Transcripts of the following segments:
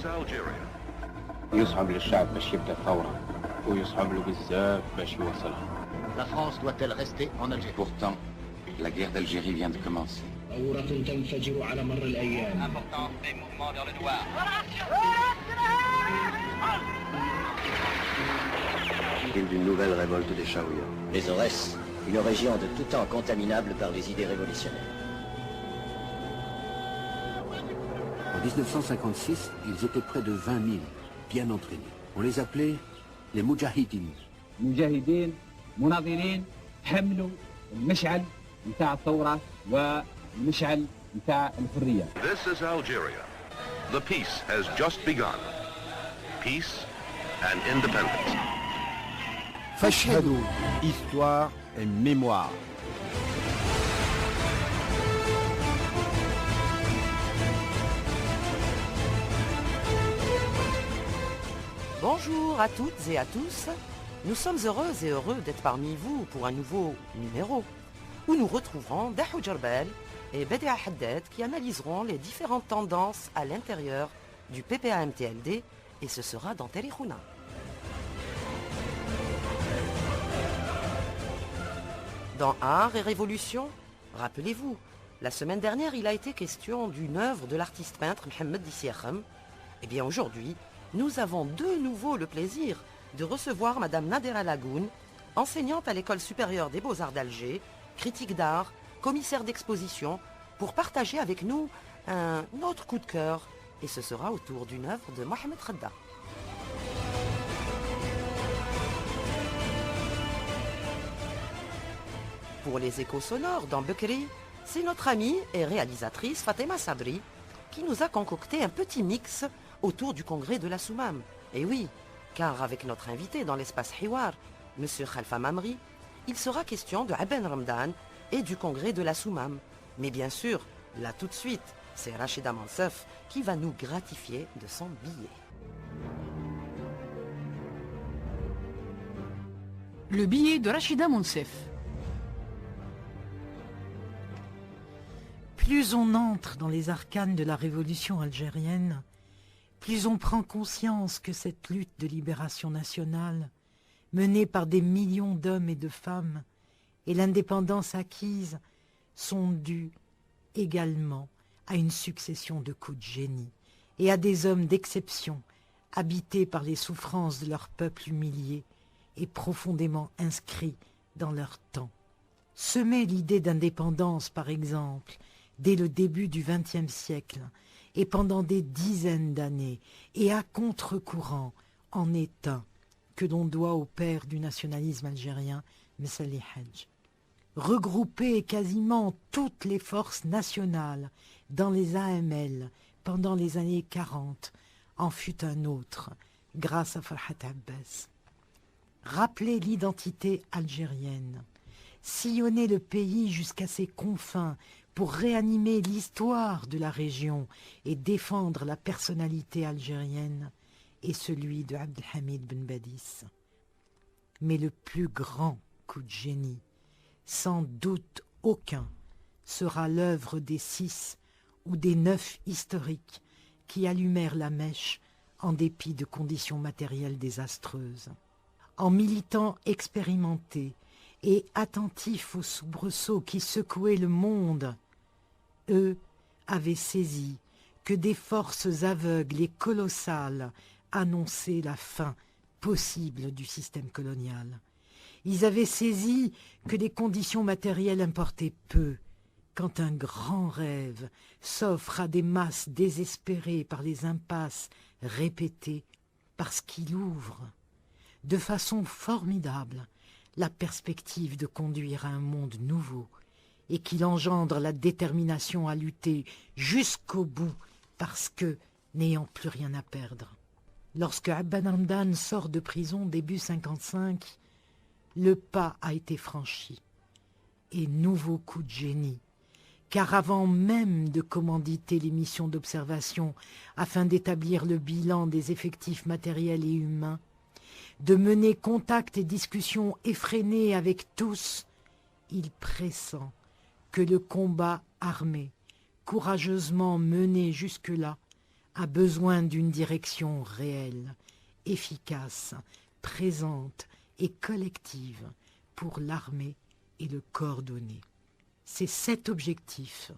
is Algeria. يصعب للشعب باش يبدا الثورة ويصعب له بزاف باش يوصلها. La France doit-elle rester en Algérie? Pourtant, la guerre d'Algérie vient de commencer. ثورة تنفجر على مر الأيام. Important des mouvements vers le noir. D'une nouvelle révolte des Chaouia. Les Aurès, une région de tout temps contaminable par les idées révolutionnaires. En 1956, ils étaient près de 20 000, bien entraînés. On les appelait les Moudjahidines. مجاهدين مناضلين حملوا المشعل نتاع الثورة والمشعل نتاع الحرية. This is Algeria. The peace has just begun. Peace and independence. Fashhadou, histoire et mémoire. Bonjour à toutes et à tous. Nous sommes heureuses et heureux d'être parmi vous pour un nouveau numéro où nous retrouverons Dahou Djerbel et Bedia Haddad qui analyseront les différentes tendances à l'intérieur du PPA-MTLD et ce sera dans Tarihouna. Dans Art et Révolution, rappelez-vous, la semaine dernière il a été question d'une œuvre de l'artiste peintre Mohamed Dissiakham. Et bien aujourd'hui, nous avons de nouveau le plaisir de recevoir Madame Nadera Lagoun, enseignante à l'École supérieure des Beaux-Arts d'Alger, critique d'art, commissaire d'exposition, pour partager avec nous un autre coup de cœur. Et ce sera autour d'une œuvre de Mohamed Khadda. Pour les échos sonores dans Bekri, c'est notre amie et réalisatrice Fatema Sabri qui nous a concocté un petit mix autour du congrès de la Soumam. Et oui, car avec notre invité dans l'espace Hiwar, M. Khalfa Mamri, il sera question de Aben Ramdan et du congrès de la Soumam. Mais bien sûr, là tout de suite, c'est Rachida Mansef qui va nous gratifier de son billet. Le billet de Rachida Mansef. Plus on entre dans les arcanes de la révolution algérienne, plus on prend conscience que cette lutte de libération nationale, menée par des millions d'hommes et de femmes, et l'indépendance acquise sont dues également à une succession de coups de génie et à des hommes d'exception, habités par les souffrances de leur peuple humilié et profondément inscrits dans leur temps. Semer l'idée d'indépendance, par exemple, dès le début du XXe siècle, et pendant des dizaines d'années, et à contre-courant, en est un que l'on doit au père du nationalisme algérien, Messali Hadj. Regrouper quasiment toutes les forces nationales dans les AML pendant les années 40 en fut un autre, grâce à Farhat Abbas. Rappeler l'identité algérienne, sillonner le pays jusqu'à ses confins pour réanimer l'histoire de la région et défendre la personnalité algérienne et celui de Abdelhamid Ben Badis. Mais le plus grand coup de génie, sans doute aucun, sera l'œuvre des 6 ou des 9 historiques qui allumèrent la mèche en dépit de conditions matérielles désastreuses. En militants expérimentés et attentifs aux soubresauts qui secouaient le monde, eux avaient saisi que des forces aveugles et colossales annonçaient la fin possible du système colonial. Ils avaient saisi que les conditions matérielles importaient peu, quand un grand rêve s'offre à des masses désespérées par les impasses répétées, parce qu'il ouvre, de façon formidable, la perspective de conduire à un monde nouveau et qu'il engendre la détermination à lutter jusqu'au bout parce que, n'ayant plus rien à perdre. Lorsque Abban Ramdan sort de prison début 55, le pas a été franchi. Et nouveau coup de génie, car avant même de commanditer les missions d'observation afin d'établir le bilan des effectifs matériels et humains, de mener contacts et discussions effrénées avec tous, il pressent que le combat armé, courageusement mené jusque-là, a besoin d'une direction réelle, efficace, présente et collective pour l'armée et le coordonner. C'est cet objectif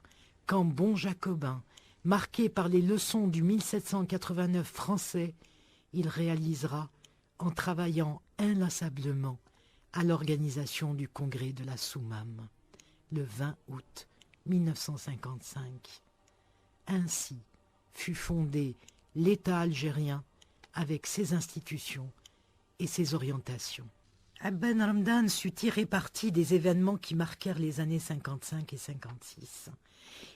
qu'en bon jacobin, marqué par les leçons du 1789 français, il réalisera en travaillant inlassablement à l'organisation du congrès de la Soumam, le 20 août 1955. Ainsi fut fondé l'État algérien avec ses institutions et ses orientations. Abben Ramdan sut tirer parti des événements qui marquèrent les années 55 et 56.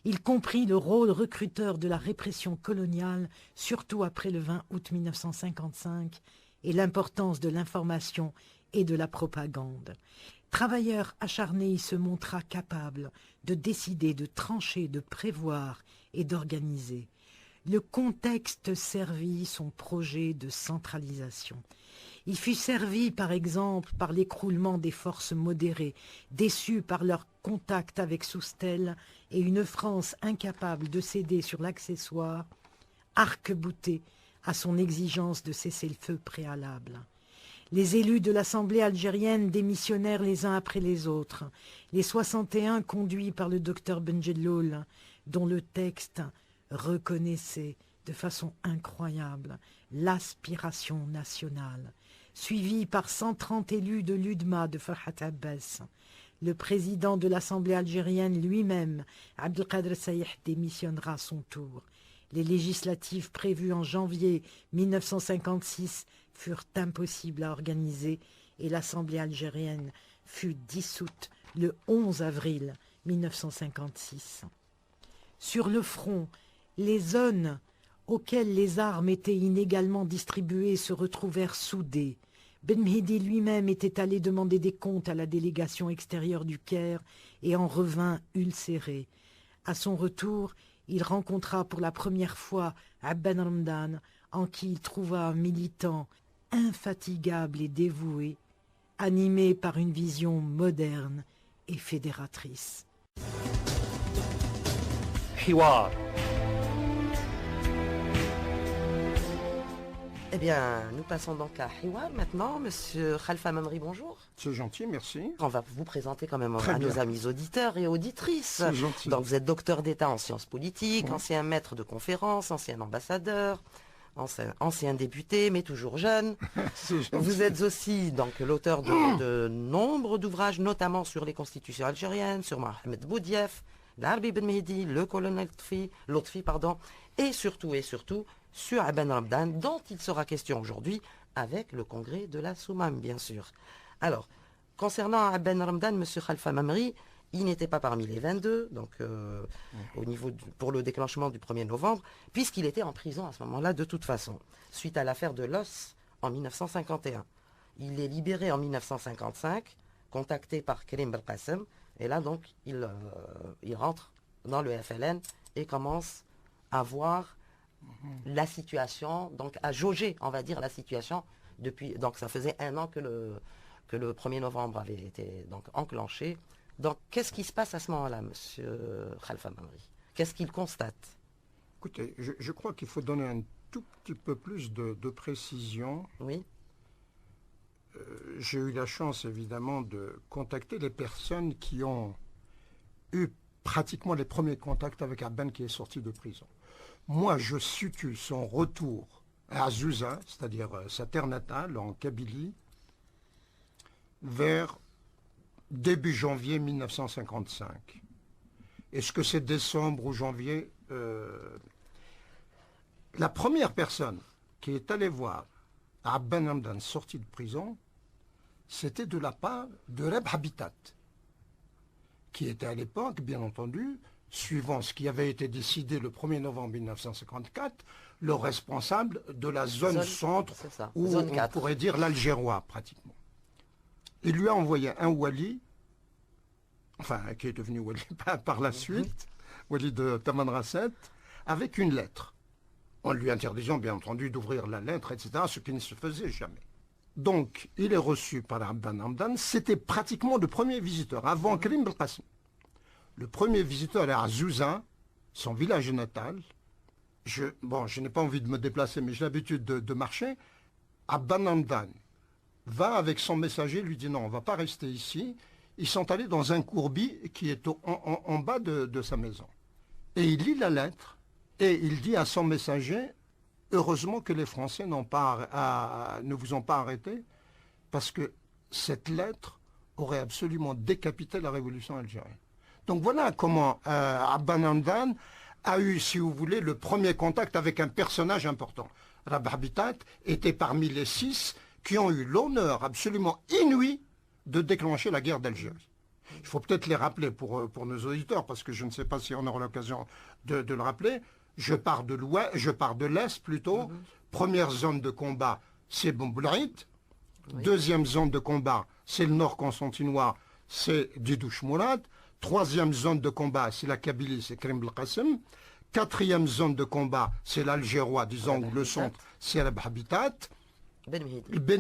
Il comprit le rôle recruteur de la répression coloniale, surtout après le 20 août 1955, et l'importance de l'information et de la propagande. Travailleur acharné, il se montra capable de décider, de trancher, de prévoir et d'organiser. Le contexte servit son projet de centralisation. Il fut servi, par exemple, par l'écroulement des forces modérées, déçues par leur contact avec Soustelle et une France incapable de céder sur l'accessoire, arc-boutée à son exigence de cessez-le-feu préalable. Les élus de l'Assemblée algérienne démissionnèrent les uns après les autres. Les 61 conduits par le docteur Benjelloul, dont le texte reconnaissait de façon incroyable l'aspiration nationale, suivi par 130 élus de l'UDMA de Farhat Abbas. Le président de l'Assemblée algérienne lui-même, Abdelkader Saïh, démissionnera à son tour. Les législatives prévues en janvier 1956 furent impossibles à organiser et l'Assemblée algérienne fut dissoute le 11 avril 1956. Sur le front, les zones auxquelles les armes étaient inégalement distribuées se retrouvèrent soudées. Ben Mehdi lui-même était allé demander des comptes à la délégation extérieure du Caire et en revint ulcéré. À son retour, il rencontra pour la première fois Abben Ramdan, en qui il trouva un militant infatigable et dévoué, animé par une vision moderne et fédératrice. Hiwar. Eh bien, nous passons donc à Hiwar maintenant. Monsieur Khalfa Mamri, bonjour. C'est gentil, merci. On va vous présenter quand même Très à bien. nos amis auditeurs et auditrices. C'est gentil. Donc vous êtes docteur d'État en sciences politiques, Oui. ancien maître de conférences, ancien ambassadeur, ancien député, mais toujours jeune. C'est gentil. Vous êtes aussi donc l'auteur de nombre d'ouvrages, notamment sur les constitutions algériennes, sur Mohamed Boudiaf, l'Arbi Ben Mehdi, le colonel Lotfi, et surtout sur Abben Ramdan, dont il sera question aujourd'hui avec le congrès de la Soumam, bien sûr. Alors, concernant Abben Ramdan, M. Khalfa Mamri, il n'était pas parmi les 22, donc pour le déclenchement du 1er novembre, puisqu'il était en prison à ce moment-là de toute façon, suite à l'affaire de Los en 1951. Il est libéré en 1955, contacté par Karim Belkacem, et là donc il rentre dans le FLN et commence à voir la situation, donc à jauger, on va dire, la situation depuis. Donc ça faisait 1 an que le 1er novembre avait été donc enclenché. Donc qu'est-ce qui se passe à ce moment-là, monsieur Khalfa Mamri? Qu'est-ce qu'il constate? Écoutez, je crois qu'il faut donner un tout petit peu plus de précision. Oui. J'ai eu la chance, évidemment, de contacter les personnes qui ont eu pratiquement les premiers contacts avec Abben qui est sorti de prison. Moi, je situe son retour à Zouza, c'est-à-dire sa terre natale, en Kabylie, vers début janvier 1955. Est-ce que c'est décembre ou janvier? La première personne qui est allée voir Abben Ramdan sorti de prison, c'était de la part de Reb Habitat, qui était à l'époque, bien entendu, suivant ce qui avait été décidé le 1er novembre 1954, le responsable de la zone centre, ou zone on 4. pourrait dire l'Algérois, pratiquement. Il lui a envoyé un wali, enfin, qui est devenu wali par la suite, wali de Tamanrasset, avec une lettre, en lui interdisant, bien entendu, d'ouvrir la lettre, etc., ce qui ne se faisait jamais. Donc, il est reçu par Abben Ramdan, c'était pratiquement le premier visiteur, avant Karim Belkacem. Le premier visiteur est à Zouza, son village natal, je n'ai pas envie de me déplacer, mais j'ai l'habitude de marcher. Abban Hamdan va avec son messager, lui dit non, on ne va pas rester ici. Ils sont allés dans un courbi qui est en bas de sa maison. Et il lit la lettre et il dit à son messager, heureusement que les Français ne vous ont pas arrêté, parce que cette lettre aurait absolument décapité la révolution algérienne. Donc voilà comment Abban Hamdan a eu, si vous voulez, le premier contact avec un personnage important. Rabah Bitat était parmi les 6 qui ont eu l'honneur absolument inouï de déclencher la guerre d'Algérie. Il faut peut-être les rappeler pour nos auditeurs, parce que je ne sais pas si on aura l'occasion de le rappeler. Je pars de l'Est plutôt. Première zone de combat, c'est Bomboulourit. Deuxième zone de combat, c'est le nord constantinois, c'est Didouche Mourad. Troisième zone de combat, c'est la Kabylie, c'est Krim Belkacem. Quatrième zone de combat, c'est l'Algérois, disons, ou le centre, c'est Rabah Bitat. Ben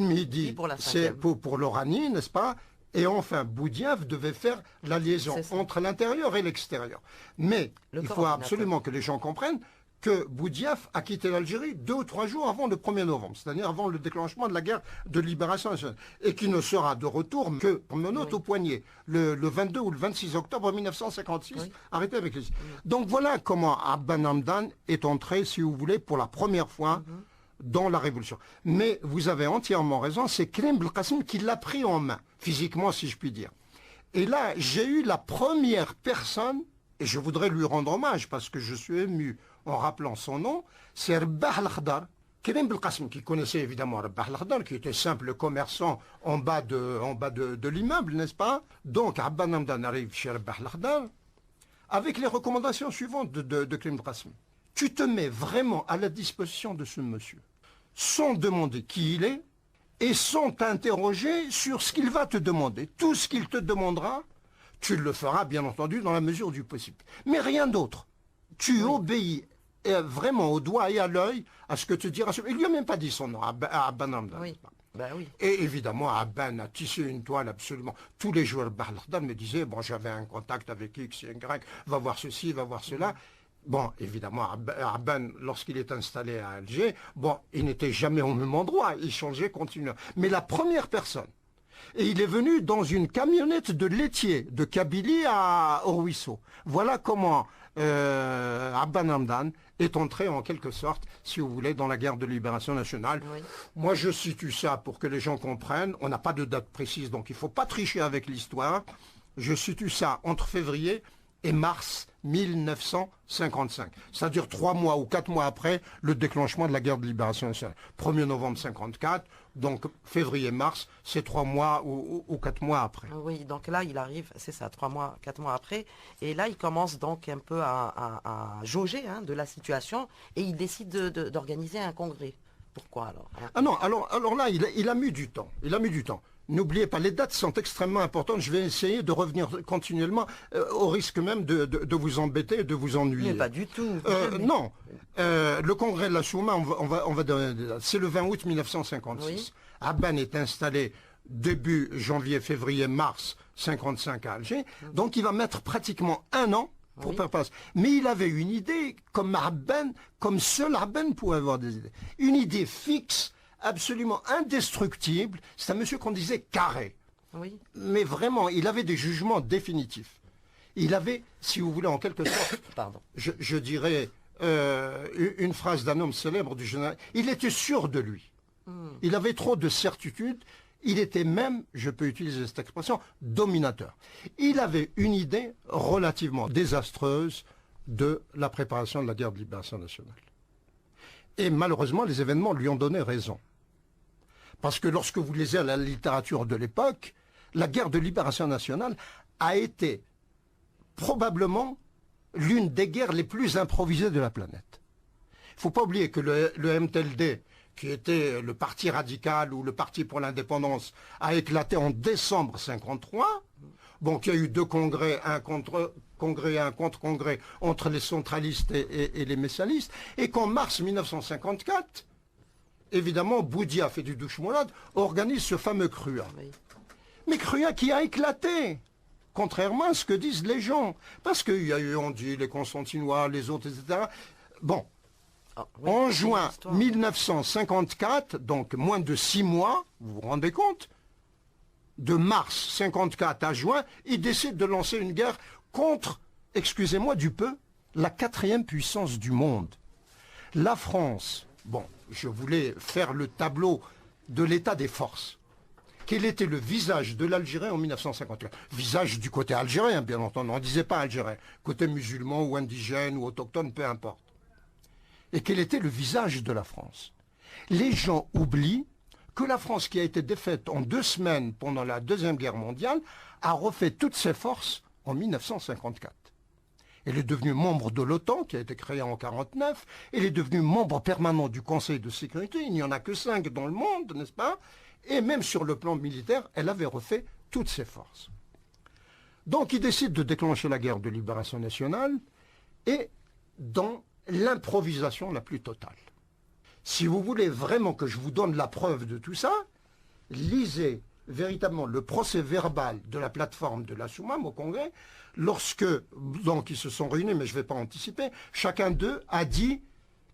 Mehdi, c'est pour l'Oranie, n'est-ce pas? Et enfin, Boudiaf devait faire la liaison entre l'intérieur et l'extérieur. Mais il faut absolument que les gens comprennent que Boudiaf a quitté l'Algérie 2 ou 3 jours avant le 1er novembre, c'est-à-dire avant le déclenchement de la guerre de libération nationale, et qui ne sera de retour que menottes au poignet, le 22 ou le 26 octobre 1956, arrêté avec les... Donc voilà comment Abban Hamdan est entré, si vous voulez, pour la première fois dans la révolution. Mais vous avez entièrement raison, c'est Krim Belkacem qui l'a pris en main, physiquement si je puis dire. Et là, j'ai eu la première personne, et je voudrais lui rendre hommage parce que je suis ému en rappelant son nom, c'est Rabah al-Khdar, Krim Belkacem, qui connaissait évidemment Rabah al-Khdar, qui était simple commerçant en bas de l'immeuble, n'est-ce pas? Donc Abban Hamdan arrive chez Rabah al-Khdar avec les recommandations suivantes de Krim Belkacem. Tu te mets vraiment à la disposition de ce monsieur, sans demander qui il est, et sans t'interroger sur ce qu'il va te demander. Tout ce qu'il te demandera, tu le feras, bien entendu, dans la mesure du possible. Mais rien d'autre. Tu obéis vraiment au doigt et à l'œil à ce que te dira... Il lui a même pas dit son nom, à Abban Hamdan. Et évidemment, Abban a tissé une toile absolument. Tous les jours, Rabah al-Khdar me disait, bon, j'avais un contact avec X, Y, va voir ceci, va voir cela. Bon, évidemment, Abban, lorsqu'il est installé à Alger, bon, il n'était jamais au même endroit, il changeait continuellement. Mais la première personne, et il est venu dans une camionnette de laitier, de Kabylie au ruisseau. Voilà comment Abban Hamdan est entré en quelque sorte, si vous voulez, dans la guerre de libération nationale. Moi, je situe ça pour que les gens comprennent. On n'a pas de date précise, donc il ne faut pas tricher avec l'histoire. Je situe ça entre février et mars 1955. C'est-à-dire 3 mois ou 4 mois après le déclenchement de la guerre de libération nationale. 1er novembre 54, donc février-mars, c'est 3 mois ou 4 mois après. Oui, donc là, il arrive, c'est ça, 3 mois, 4 mois après. Et là, il commence donc un peu à jauger de la situation et il décide d'organiser un congrès. Pourquoi alors? Ah non, alors là, il a mis du temps. Il a mis du temps. N'oubliez pas, les dates sont extrêmement importantes. Je vais essayer de revenir continuellement, au risque même de vous embêter et de vous ennuyer. Mais pas du tout. Non. Le congrès de la Chouma, on va donner des dates. C'est le 20 août 1956. Oui. Abban est installé début janvier, février, mars 55 à Alger. Donc il va mettre pratiquement 1 an pour faire passer. Mais il avait une idée, comme seul Abban pouvait avoir des idées. Une idée fixe, absolument indestructible. C'est un monsieur qu'on disait carré. Oui. Mais vraiment, il avait des jugements définitifs. Il avait, si vous voulez, en quelque sorte, je dirais, une phrase d'un homme célèbre du général. Il était sûr de lui. Il avait trop de certitude. Il était même, je peux utiliser cette expression, dominateur. Il avait une idée relativement désastreuse de la préparation de la guerre de libération nationale. Et malheureusement, les événements lui ont donné raison. Parce que lorsque vous lisez la littérature de l'époque, la guerre de libération nationale a été probablement l'une des guerres les plus improvisées de la planète. Il ne faut pas oublier que le MTLD, qui était le parti radical ou le parti pour l'indépendance, a éclaté en décembre 1953. Bon, qu'il y a eu 2 congrès, un contre-congrès et un contre-congrès entre les centralistes et les messalistes, et qu'en mars 1954, évidemment, Boudiaf et Didouche Mourad organisent ce fameux CRUA. Oui. Mais CRUA qui a éclaté, contrairement à ce que disent les gens. Parce qu'il y a eu, on dit, les Constantinois, les autres, etc. Bon, oui, en c'est juin une histoire. 1954, donc moins de 6 mois, vous vous rendez compte, de mars 54 à juin, il décide de lancer une guerre contre, excusez-moi du peu, la 4e puissance du monde. La France, bon, je voulais faire le tableau de l'état des forces. Quel était le visage de l'Algérie en 1954? Visage du côté algérien, bien entendu, on ne disait pas algérien, côté musulman ou indigène ou autochtone, peu importe. Et quel était le visage de la France? Les gens oublient que la France, qui a été défaite en 2 semaines pendant la Deuxième Guerre mondiale, a refait toutes ses forces en 1954. Elle est devenue membre de l'OTAN, qui a été créée en 1949. Elle est devenue membre permanent du Conseil de sécurité. Il n'y en a que 5 dans le monde, n'est-ce pas? Et même sur le plan militaire, elle avait refait toutes ses forces. Donc il décide de déclencher la guerre de libération nationale et dans l'improvisation la plus totale. Si vous voulez vraiment que je vous donne la preuve de tout ça, lisez véritablement le procès verbal de la plateforme de la Soumam au Congrès, lorsque, donc ils se sont réunis, mais je ne vais pas anticiper, chacun d'eux a dit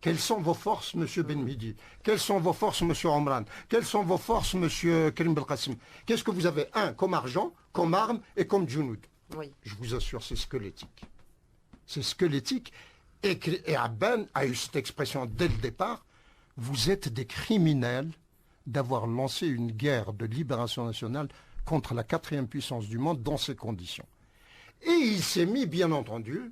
quelles sont vos forces, monsieur Benmidi, quelles sont vos forces, monsieur Omran, quelles sont vos forces, monsieur Karim Belkacem. Qu'est-ce que vous avez? Comme argent, comme arme et comme djounoud. Oui. Je vous assure, c'est squelettique. C'est squelettique. Et Abben a eu cette expression dès le départ, vous êtes des criminels d'avoir lancé une guerre de libération nationale contre la 4e puissance du monde dans ces conditions. Et il s'est mis, bien entendu,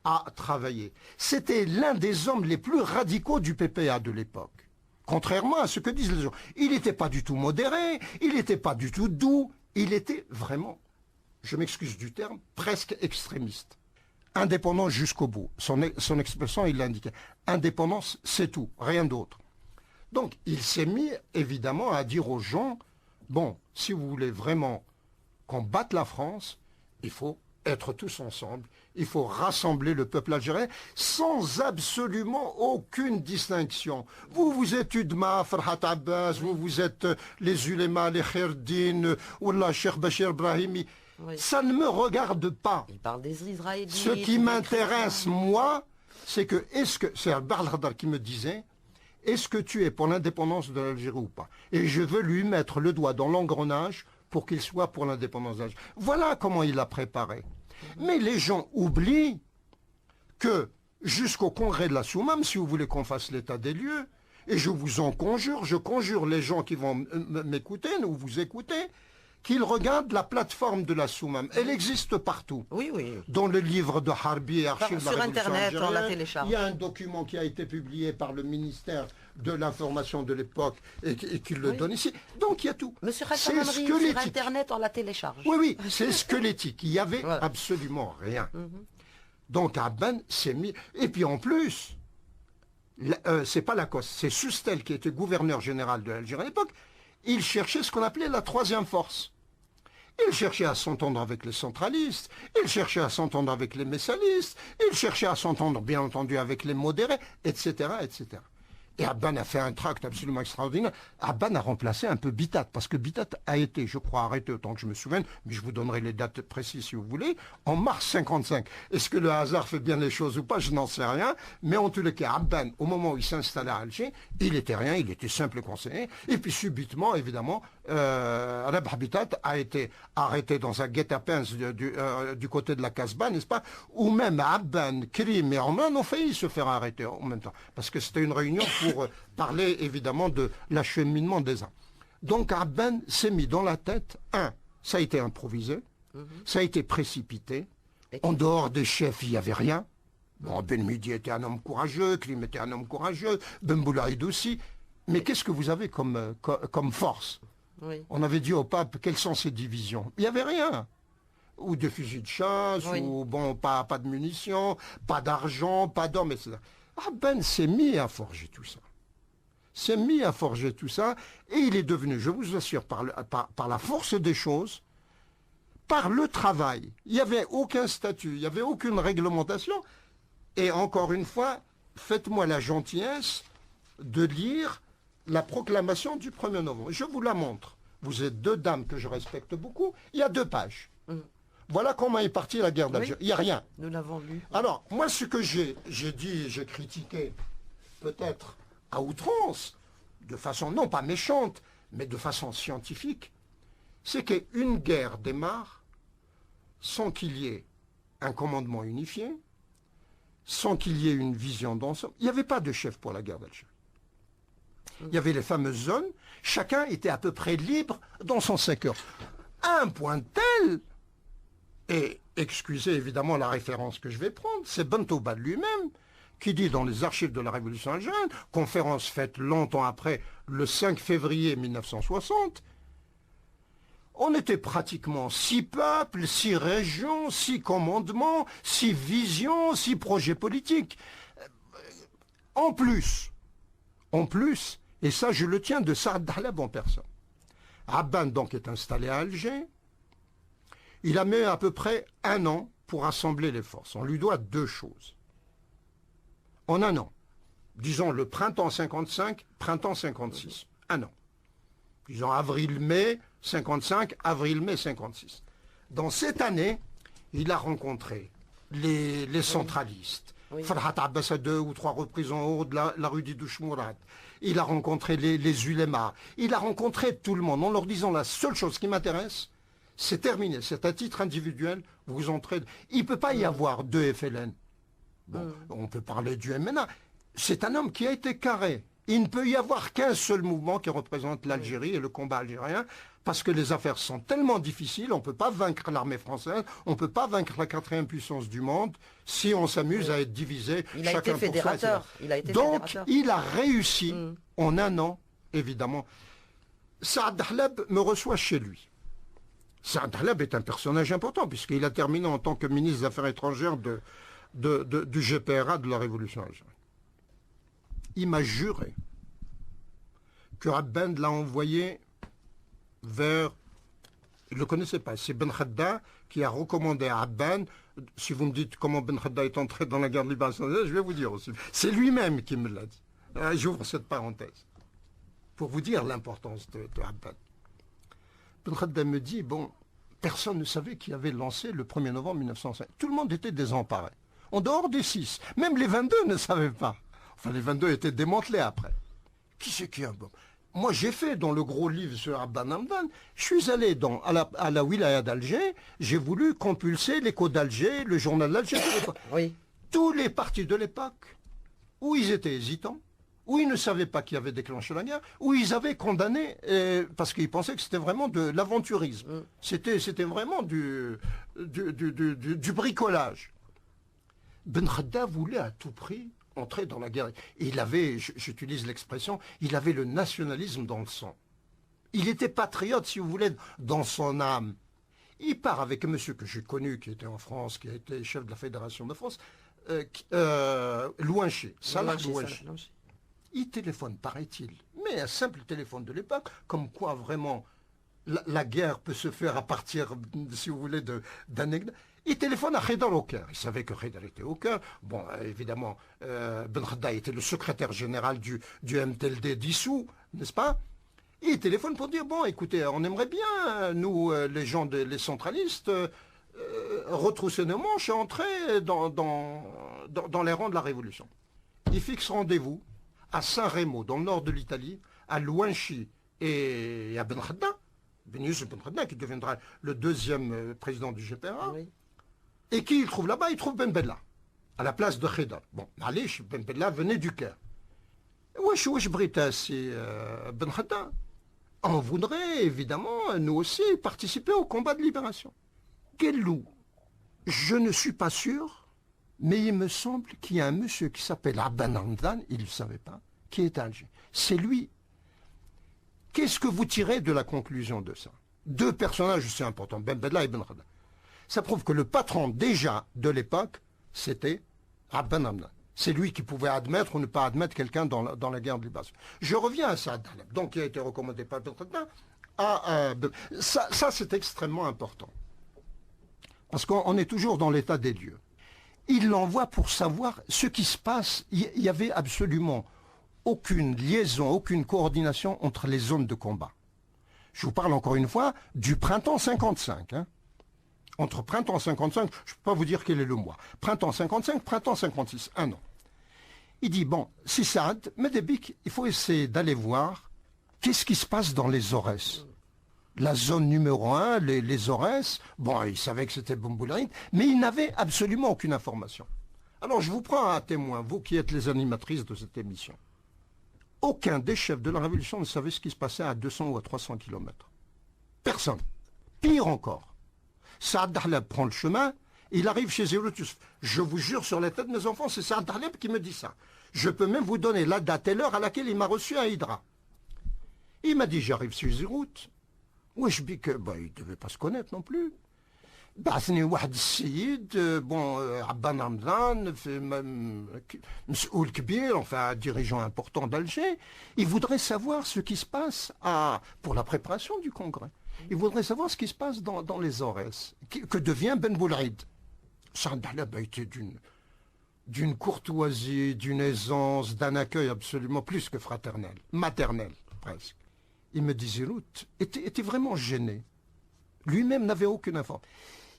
à travailler. C'était l'un des hommes les plus radicaux du PPA de l'époque. Contrairement à ce que disent les gens. Il n'était pas du tout modéré, il n'était pas du tout doux, il était vraiment, je m'excuse du terme, presque extrémiste. Indépendant jusqu'au bout. Son expression, il l'indiquait. Indépendance, c'est tout, rien d'autre. Donc, il s'est mis, évidemment, à dire aux gens, bon, si vous voulez vraiment qu'on batte la France, il faut être tous ensemble, il faut rassembler le peuple algérien sans absolument aucune distinction. Vous êtes Udma, Farhat Abbas, vous êtes les ulémas, les Kherdin, ou la Cheikh Bachir Brahimi. Oui. Ça ne me regarde pas. Il parle des Israélites. Ce qui m'intéresse, moi, c'est que, c'est Al-Barladar qui me disait, est-ce que tu es pour l'indépendance de l'Algérie ou pas? Et je veux lui mettre le doigt dans l'engrenage pour qu'il soit pour l'indépendance de l'Algérie. Voilà comment il l'a préparé. Mais les gens oublient que jusqu'au congrès de la Soumam, si vous voulez qu'on fasse l'état des lieux, et je vous en conjure, je conjure les gens qui vont m'écouter ou vous écouter, qu'ils regardent la plateforme de la Soumam. Elle existe partout. Oui, oui. Dans le livre de Harbi, Archives de la sur Révolution Internet, on la algérienne, télécharge. il y a un document qui a été publié par le ministère de l'Information de l'époque et qui le donne ici. Donc il y a tout. Monsieur C'est Khalfan sur squelettique. Internet, on la télécharge. Oui, oui, c'est squelettique. Il n'y avait Voilà. absolument rien. Donc Abben s'est mis... Et puis en plus, c'est pas Lacoste, c'est Sustel qui était gouverneur général de l'Algérie à l'époque. Il cherchait ce qu'on appelait la 3e force. Il cherchait à s'entendre avec les centralistes, il cherchait à s'entendre avec les messalistes, il cherchait à s'entendre, bien entendu, avec les modérés, etc., etc. Et Abban a fait un tract absolument extraordinaire. Abban a remplacé un peu Bitat, parce que Bitat a été, je crois, arrêté autant que je me souvienne, mais je vous donnerai les dates précises si vous voulez, en mars 55. Est-ce que le hasard fait bien les choses ou pas? Je n'en sais rien. Mais en tous les cas, Abban, au moment où il s'installait à Alger, il était rien, il était simple conseiller. Et puis subitement, évidemment, Rabah Bitat a été arrêté dans un guet-apens du côté de la Casbah, n'est-ce pas? Ou même Abban, Krim et Omran ont failli se faire arrêter en même temps. Parce que c'était une réunion pour parler évidemment de l'acheminement des uns. Donc Abban s'est mis dans la tête, ça a été improvisé, ça a été précipité, en dehors des chefs il n'y avait rien. Bon, Benmidi était un homme courageux, Krim était un homme courageux, Ben Boulaïd aussi, mais qu'est-ce que vous avez comme force? Oui. On avait dit au pape, quelles sont ces divisions? Il n'y avait rien. Ou des fusils de chasse, Oui. ou bon, pas de munitions, pas d'argent, pas d'hommes, etc. Ben s'est mis à forger tout ça. S'est mis à forger tout ça, et il est devenu, je vous assure, par la force des choses, par le travail. Il n'y avait aucun statut, il n'y avait aucune réglementation. Et encore une fois, faites-moi la gentillesse de lire la proclamation du 1er novembre. Je vous la montre. Vous êtes 2 dames que je respecte beaucoup. Il y a 2 pages. Voilà comment est partie la guerre d'Algérie. Il n'y a rien. Nous l'avons lu. Alors, moi, ce que j'ai dit, j'ai critiqué peut-être à outrance, de façon non pas méchante, mais de façon scientifique, c'est qu'une guerre démarre sans qu'il y ait un commandement unifié, sans qu'il y ait une vision d'ensemble. Il n'y avait pas de chef pour la guerre d'Algérie. Il y avait les fameuses zones, chacun était à peu près libre dans son secteur. À un point tel, et excusez évidemment la référence que je vais prendre, c'est Bentoubad lui-même qui dit dans les archives de la Révolution algérienne, conférence faite longtemps après, le 5 février 1960, on était pratiquement 6 peuples, 6 régions, 6 commandements, 6 visions, 6 projets politiques. En plus, et ça je le tiens de Saad Dahlab en personne, Abban donc est installé à Alger, il a mis à peu près 1 an pour assembler les forces. On lui doit 2 choses. En 1 an, disons le printemps 55, printemps 56, 1 an. Disons avril-mai 55, avril-mai 56. Dans cette année, il a rencontré les centralistes. Farhat Abbas à 2 ou 3 reprises en haut de la rue d'Idouche Mourad. Il a rencontré les ulémas. Il a rencontré tout le monde en leur disant la seule chose qui m'intéresse, c'est terminé. C'est à titre individuel, vous entrez. Il ne peut pas y avoir 2 FLN. Bon, on peut parler du MNA. C'est un homme qui a été carré. Il ne peut y avoir qu'un seul mouvement qui représente l'Algérie et le combat algérien, parce que les affaires sont tellement difficiles, on ne peut pas vaincre l'armée française, on ne peut pas vaincre la 4e puissance du monde si on s'amuse à être divisé. Il a été fédérateur. Donc, il a réussi en 1 an, évidemment. Saad Dahlab me reçoit chez lui. Saad Dahlab est un personnage important, puisqu'il a terminé en tant que ministre des Affaires étrangères du GPRA de la Révolution algérienne. Il m'a juré que Abban l'a envoyé vers... Il ne le connaissait pas. C'est Ben Khadda qui a recommandé à Abban. Si vous me dites comment Ben Khadda est entré dans la guerre de libération, je vais vous dire aussi. C'est lui-même qui me l'a dit. J'ouvre cette parenthèse pour vous dire l'importance de Abban. Ben Khadda me dit, bon, personne ne savait qui avait lancé le 1er novembre 1905. Tout le monde était désemparé. En dehors des 6. Même les 22 ne savaient pas. Enfin, les 22 étaient démantelés après. Qui c'est qui a un bon? Moi, j'ai fait dans le gros livre sur Abban Hamdan, je suis allé à la wilaya d'Alger, j'ai voulu compulser l'écho d'Alger, le journal d'Alger. Oui. Tous les partis de l'époque, où ils étaient hésitants, où ils ne savaient pas qui avait déclenché la guerre, où ils avaient condamné, parce qu'ils pensaient que c'était vraiment de l'aventurisme. C'était vraiment du bricolage. Ben Khadda voulait à tout prix entrer dans la guerre. Et il avait, j'utilise l'expression, il avait le nationalisme dans le sang. Il était patriote, si vous voulez, dans son âme. Il part avec un monsieur que j'ai connu, qui était en France, qui a été chef de la Fédération de France, Louanché, Salah Louanché. Il téléphone, paraît-il, mais un simple téléphone de l'époque, comme quoi vraiment la guerre peut se faire à partir, si vous voulez, d'anecdotes. Il téléphone à Haïdar au Caire. Il savait que Haïdar était au Caire. Bon, évidemment, Ben Khadda était le secrétaire général du MTLD dissous, n'est-ce pas? Il téléphone pour dire, bon, écoutez, on aimerait bien, nous, les gens, les centralistes, retrousser nos manches et entrer dans les rangs de la Révolution. Il fixe rendez-vous à Saint-Rémy, dans le nord de l'Italie, à Louanchi et à Ben Khadda, Ben Youssef Ben Khadda, qui deviendra le 2e président du GPRA. Oui. Et qui il trouve là-bas? Il trouve Ben Bella, à la place de Haïdar. Bon, allez, Ben Bella venait du Caire. Wesh Brita, c'est Ben Khadda. On voudrait, évidemment, nous aussi, participer au combat de libération. Guellou, je ne suis pas sûr, mais il me semble qu'il y a un monsieur qui s'appelle Abban Hamdan, il ne le savait pas, qui est à Alger. C'est lui. Qu'est-ce que vous tirez de la conclusion de ça? 2 personnages aussi importants, Ben Bella et Ben Khadda. Ça prouve que le patron déjà de l'époque, c'était Abban Hamdan. C'est lui qui pouvait admettre ou ne pas admettre quelqu'un dans la guerre de libération. Je reviens à Saad Dahlab, donc qui a été recommandé par Ben Khadda. Ça c'est extrêmement important. Parce qu'on est toujours dans l'état des lieux. Il l'envoie pour savoir ce qui se passe. Il n'y avait absolument aucune liaison, aucune coordination entre les zones de combat. Je vous parle encore une fois du printemps 55. Entre printemps 55, je ne peux pas vous dire quel est le mois. Printemps 55, printemps 56, 1 an. Il dit, bon, si Saad, Medebik, il faut essayer d'aller voir qu'est-ce qui se passe dans les Aurès. La zone numéro 1, les Aurès, bon, il savait que c'était Boumboulaïd, mais il n'avait absolument aucune information. Alors, je vous prends à témoin, vous qui êtes les animatrices de cette émission. Aucun des chefs de la Révolution ne savait ce qui se passait à 200 ou à 300 kilomètres. Personne. Pire encore. Saad Dahleb prend le chemin, il arrive chez Zerout Youssouf. Je vous jure sur la tête de mes enfants, c'est Saad Dahleb qui me dit ça. Je peux même vous donner la date et l'heure à laquelle il m'a reçu à Hydra. Il m'a dit, j'arrive chez Zerout. Oui, je dis que, il ne devait pas se connaître non plus. بعثني واحد السيد عبان رمضان مسؤول كبير, enfin un dirigeant important d'Alger. Il voudrait savoir ce qui se passe pour la préparation du congrès. Il voudrait savoir ce qui se passe dans les Aurès. Que devient Ben Boulaïd. Saad Dahleb a été d'une courtoisie, d'une aisance, d'un accueil absolument plus que fraternel, maternel presque. Il me dit, Zerout était vraiment gêné. Lui-même n'avait aucune information.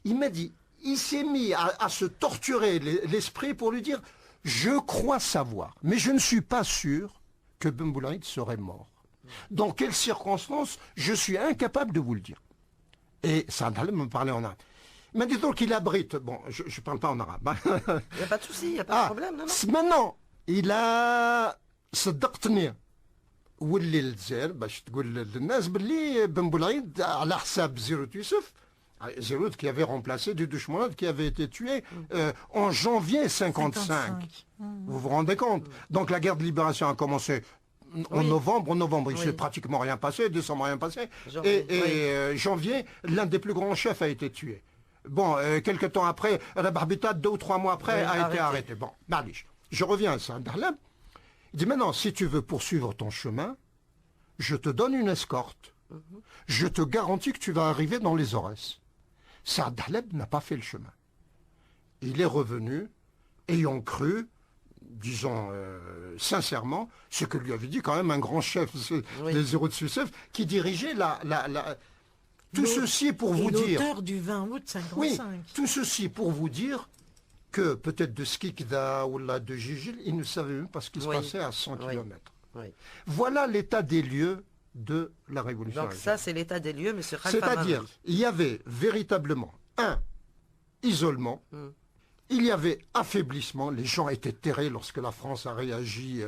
Il m'a dit, il s'est mis à se torturer l'esprit pour lui dire, je crois savoir, mais je ne suis pas sûr que Ben Boulaïd serait mort. Dans quelles circonstances, je suis incapable de vous le dire. Et Saad Dahleb me parlait en arabe. Il m'a dit donc qu'il abrite, bon, je ne parle pas en arabe. Il n'y a pas de souci, il n'y a pas de problème. Non. Maintenant, il a صدقتني واللي للجزائر باش تقول للناس باللي بن بولايد على حساب زيروت يوسف. Zerout qui avait remplacé Dudu Chmounad qui avait été tué en janvier 55. Vous vous rendez compte? Donc la guerre de libération a commencé en novembre. En novembre, il ne s'est pratiquement rien passé, décembre, rien passé. Et janvier, l'un des plus grands chefs a été tué. Bon, quelques temps après, Rabarbita, 2 ou 3 mois après, a été arrêté. Bon, Marlich. Je reviens à Saad Dahleb. Il dit maintenant, si tu veux poursuivre ton chemin, je te donne une escorte. Je te garantis que tu vas arriver dans les Aurès. Saad Dahleb n'a pas fait le chemin. Il est revenu, ayant cru, disons sincèrement, ce que lui avait dit quand même un grand chef des Zerout Youssouf, qui dirigeait tout ceci pour vous dire... L'auteur du 20 août 55. Oui, tout ceci pour vous dire que peut-être de Skikda ou là de Gigil, il ne savait même pas ce qui se passait à 100 km. Voilà l'état des lieux de la révolution. Donc ça, c'est l'état des lieux, M. Khalfa. C'est-à-dire, il y avait véritablement un isolement, il y avait affaiblissement, les gens étaient terrés lorsque la France a réagi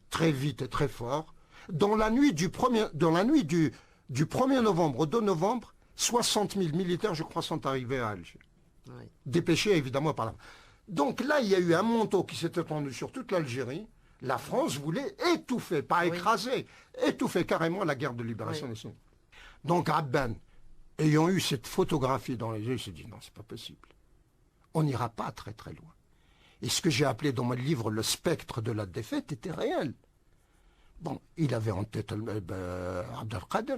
très vite et très fort. Dans la nuit du 1er novembre au 2 novembre, 60 000 militaires, je crois, sont arrivés à Alger. Dépêchés évidemment par là. Donc là, il y a eu un manteau qui s'est étendu sur toute l'Algérie. La France voulait étouffer, pas écraser, étouffer carrément la guerre de libération nationale. Donc Abban, ayant eu cette photographie dans les yeux, il s'est dit non, c'est pas possible. On n'ira pas très très loin. Et ce que j'ai appelé dans mon livre le spectre de la défaite était réel. Bon, il avait en tête Abdelkader,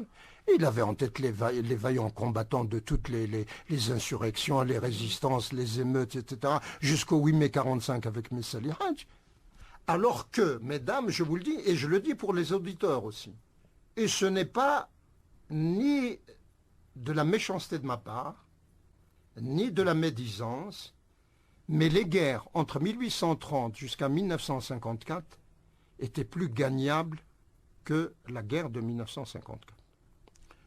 il avait en tête les vaillants combattants de toutes les insurrections, les résistances, les émeutes, etc., jusqu'au 8 mai 45 avec Messali Hadj. Alors que, mesdames, je vous le dis, et je le dis pour les auditeurs aussi, et ce n'est pas ni de la méchanceté de ma part, ni de la médisance, mais les guerres entre 1830 jusqu'à 1954 étaient plus gagnables que la guerre de 1954.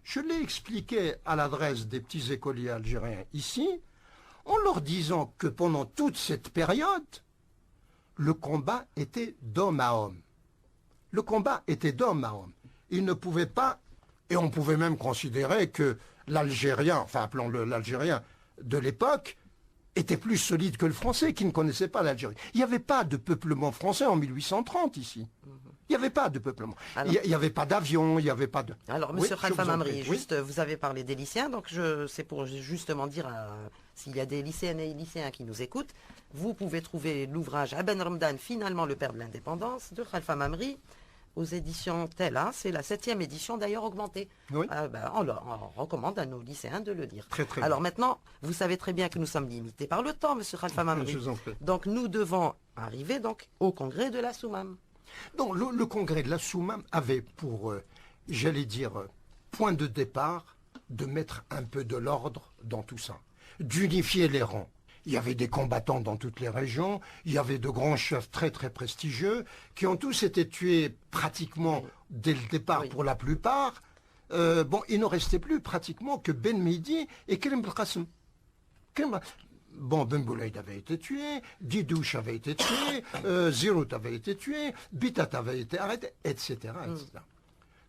Je l'ai expliqué à l'adresse des petits écoliers algériens ici, en leur disant que pendant toute cette période, le combat était d'homme à homme. Le combat était d'homme à homme. Il ne pouvait pas, et on pouvait même considérer que l'Algérien, enfin appelons-le l'Algérien de l'époque, était plus solide que le Français qui ne connaissait pas l'Algérie. Il n'y avait pas de peuplement français en 1830 ici. Il n'y avait pas de peuplement. Il n'y avait pas d'avion, il n'y avait pas de... Alors, M. Khalfa Mamri, juste, vous avez parlé des lycéens, donc c'est pour justement dire, s'il y a des lycéennes et lycéens qui nous écoutent, vous pouvez trouver l'ouvrage Aben Ramdan, finalement le père de l'indépendance, de Khalfa Mamri, aux éditions Tella. C'est la 7e édition d'ailleurs augmentée. On recommande à nos lycéens de le lire. Très, très Alors bien. maintenant, vous savez très bien que nous sommes limités par le temps, M. Khalfa Mamri. Je vous en prie. Donc nous devons arriver au congrès de la Soumam. Donc le congrès de la Soumam avait pour, j'allais dire, point de départ, de mettre un peu de l'ordre dans tout ça, d'unifier les rangs. il y avait des combattants dans toutes les régions, il y avait de grands chefs très très prestigieux, qui ont tous été tués pratiquement dès le départ pour la plupart. Bon, il ne restait plus pratiquement que Ben Mehdi et Karim Belkacem. Bon, Ben Boulaïd avait été tué, Didouche avait été tué, Zirout avait été tué, Bitat avait été arrêté, etc., etc.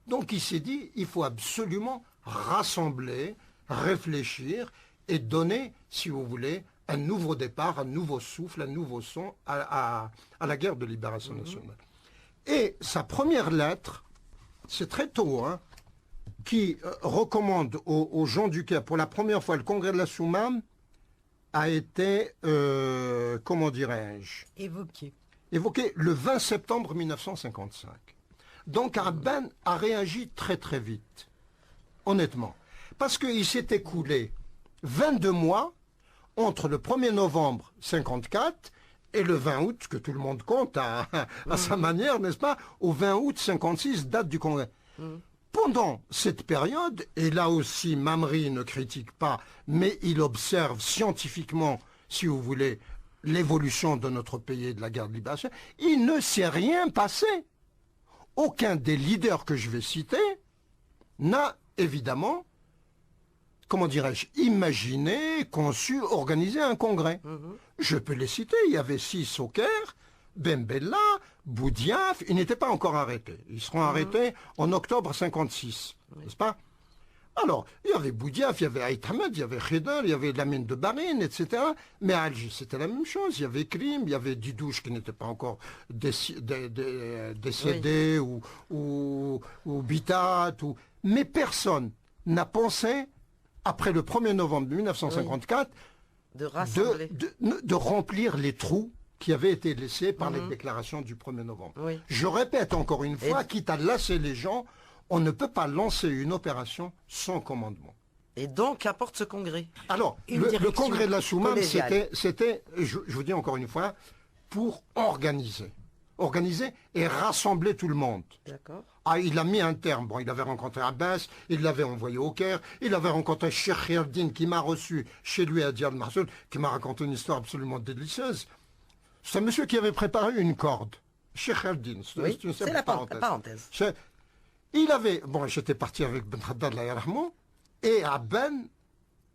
Donc il s'est dit, il faut absolument rassembler, réfléchir et donner, si vous voulez, un nouveau départ, un nouveau souffle, un nouveau son à la guerre de libération nationale. Et sa première lettre, c'est très tôt, hein, qui recommande aux gens du Caire, pour la première fois, le congrès de la Soumam a été, comment dirais-je, évoqué le 20 septembre 1955. Donc Abban a réagi très très vite, honnêtement, parce qu'il s'est écoulé 22 mois entre le 1er novembre 54 et le 20 août, que tout le monde compte à sa manière, n'est-ce pas, au 20 août 56, date du congrès. Pendant cette période, et là aussi Mamri ne critique pas, mais il observe scientifiquement, si vous voulez, l'évolution de notre pays et de la guerre de libération, il ne s'est rien passé. Aucun des leaders que je vais citer n'a évidemment, comment dirais-je, imaginé, conçu, organisé un congrès. Je peux les citer, il y avait 6 au Caire, Ben Bella, Boudiaf, ils n'étaient pas encore arrêtés. Ils seront arrêtés en octobre 56, n'est-ce pas? Alors, il y avait Boudiaf, il y avait Aït Ahmed, il y avait Khedar, il y avait Lamine de Barine, etc. Mais à Alger, c'était la même chose. Il y avait Krim, il y avait Didouche qui n'était pas encore décédé, ou Bitat. Mais personne n'a pensé, après le 1er novembre 1954, de remplir les trous qui avaient été laissés par les déclarations du 1er novembre. Je répète encore une fois, quitte à lasser les gens, on ne peut pas lancer une opération sans commandement. Et donc, apporte ce congrès. Alors, le congrès de la Soumam, c'était, je vous dis encore une fois, pour organiser et rassembler tout le monde. D'accord. Ah, il a mis un terme. Bon, il avait rencontré Abbas, il l'avait envoyé au Caire, il avait rencontré Cheikh Khaireddin qui m'a reçu chez lui à Diyar al-Marsoul, qui m'a raconté une histoire absolument délicieuse. C'est un monsieur qui avait préparé une corde. Cheikh Khaireddin, c'est la parenthèse. Il avait, bon, j'étais parti avec Ben Haddad Yarahmou, et Abban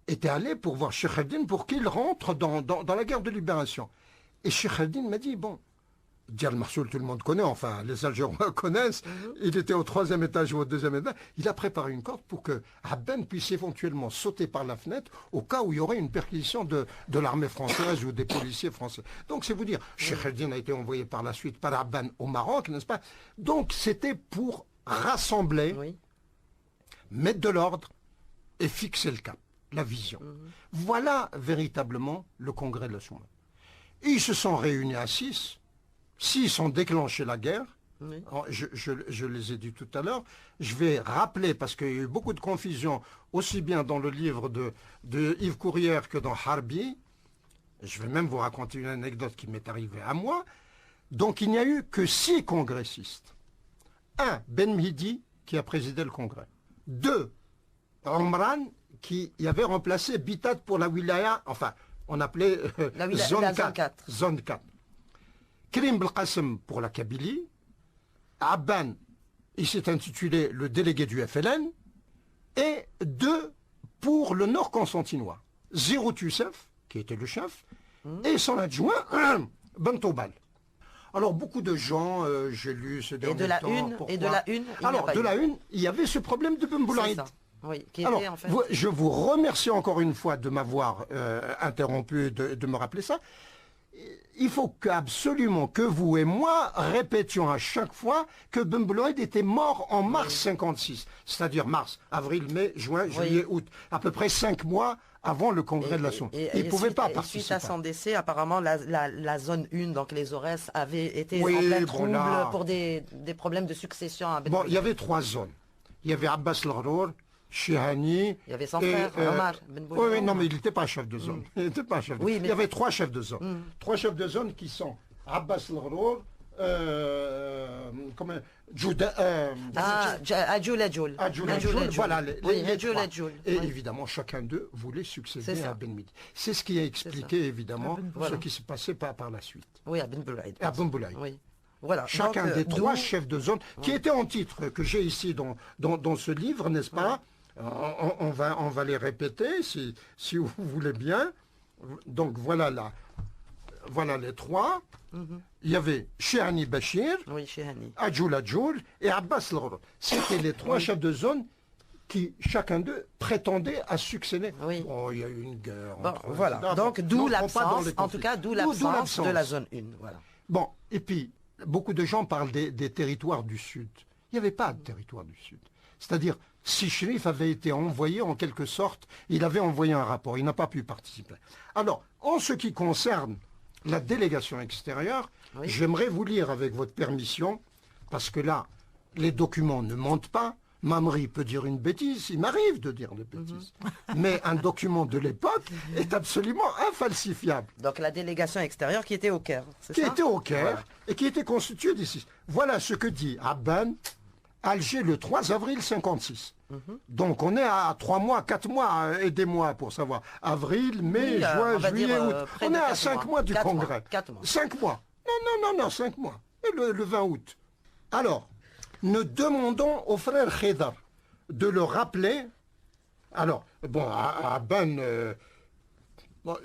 était allé pour voir Cheikh Khaireddin pour qu'il rentre dans la guerre de libération. Et Cheikh Khaireddin m'a dit, bon, Diyar al-Marsoul, tout le monde connaît, enfin, les Algérois connaissent, il était au 3e étage ou au 2e étage, il a préparé une corde pour que Abban puisse éventuellement sauter par la fenêtre au cas où il y aurait une perquisition de l'armée française ou des policiers français. Donc, c'est vous dire, Cheikh Khaireddin a été envoyé par la suite par Abban au Maroc, n'est-ce pas? Donc, c'était pour rassembler, mettre de l'ordre et fixer le cap, la vision. Voilà véritablement le congrès de la Soumam. Ils se sont réunis à 6. 6 ont déclenché la guerre. Je les ai dit tout à l'heure. Je vais rappeler, parce qu'il y a eu beaucoup de confusion, aussi bien dans le livre de Yves Courrière que dans Harbi. Je vais même vous raconter une anecdote qui m'est arrivée à moi. Donc il n'y a eu que 6 congressistes. 1, Ben Mehdi, qui a présidé le congrès. 2, Omran, qui y avait remplacé Bitat pour la wilaya, enfin, on appelait zone 4. Zone 4. Karim Belkacem pour la Kabylie. Abban, il s'est intitulé le délégué du FLN. Et 2 pour le nord constantinois. Zirout Youssef, qui était le chef, et son adjoint, Ben Toubal. Alors, beaucoup de gens, j'ai lu ces derniers temps... Et de la une, alors, de la une, il y avait ce problème de Ben Boulaïd. Oui, qui alors, était, en fait... je vous remercie encore une fois de m'avoir interrompu, de me rappeler ça. Il faut absolument que vous et moi répétions à chaque fois que Ben Boulaïd était mort en mars 56. C'est-à-dire mars, avril, mai, juin, juillet, août. À peu près 5 mois avant le congrès de la Soumam. Il ne pouvait pas participer. Suite à son décès, apparemment, la zone 1, donc les Aurès, avait été en plein trouble pour des problèmes de succession. À bon, il y avait 3 zones. Il y avait Abbas al-Gharour, Chihani... Il y avait son frère, Omar Ben Boulaïd. Oui, non, mais il n'était pas chef de zone. Il n'était pas chef de zone. Il y avait 3 chefs de zone. 3 chefs de zone qui sont Abbas al-Gharour, comment, Adjoul. Voilà, les trois. Adjoul. Et évidemment, chacun d'eux voulait succéder à Ben Midi. C'est ce qui a expliqué, évidemment, ce qui s'est passé par la suite. Oui, à Ben Boulaïd. À Ben Boulaïd. Oui. Voilà. Chacun des trois chefs de zone, qui étaient en titre, que j'ai ici dans ce livre, n'est-ce pas? On va les répéter, si vous voulez bien. Donc voilà là. Voilà les trois. Il y avait Chehani Bachir, Adjoul et Abbas Lghrour. C'était les trois chefs de zone qui, chacun d'eux, prétendait à succéder. Oh, il y a eu une guerre. Voilà. Donc d'où l'absence, en tout cas, d'où l'absence de la zone 1. Voilà. Bon, et puis, beaucoup de gens parlent des territoires du Sud. Il n'y avait pas de territoire du Sud. C'est-à-dire, si Chérif avait été envoyé, en quelque sorte, il avait envoyé un rapport. Il n'a pas pu participer. Alors, en ce qui concerne la délégation extérieure, j'aimerais vous lire avec votre permission, parce que là, les documents ne mentent pas. Mamri peut dire une bêtise, il m'arrive de dire des bêtises. Mais un document de l'époque est absolument infalsifiable. Donc la délégation extérieure qui était au Caire, c'est ça? Qui était au Caire et qui était constituée d'ici. Voilà ce que dit Abban, Alger, le 3 avril 56. Donc on est à 3 mois, 4 mois, aidez-moi pour savoir. Avril, mai, juin, juillet, août. On est à 5 mois du congrès. 4 mois. 5 mois. Non, 5 mois. Et le 20 août. Alors, nous demandons au frère Khedar de le rappeler. Alors, bon, Abban,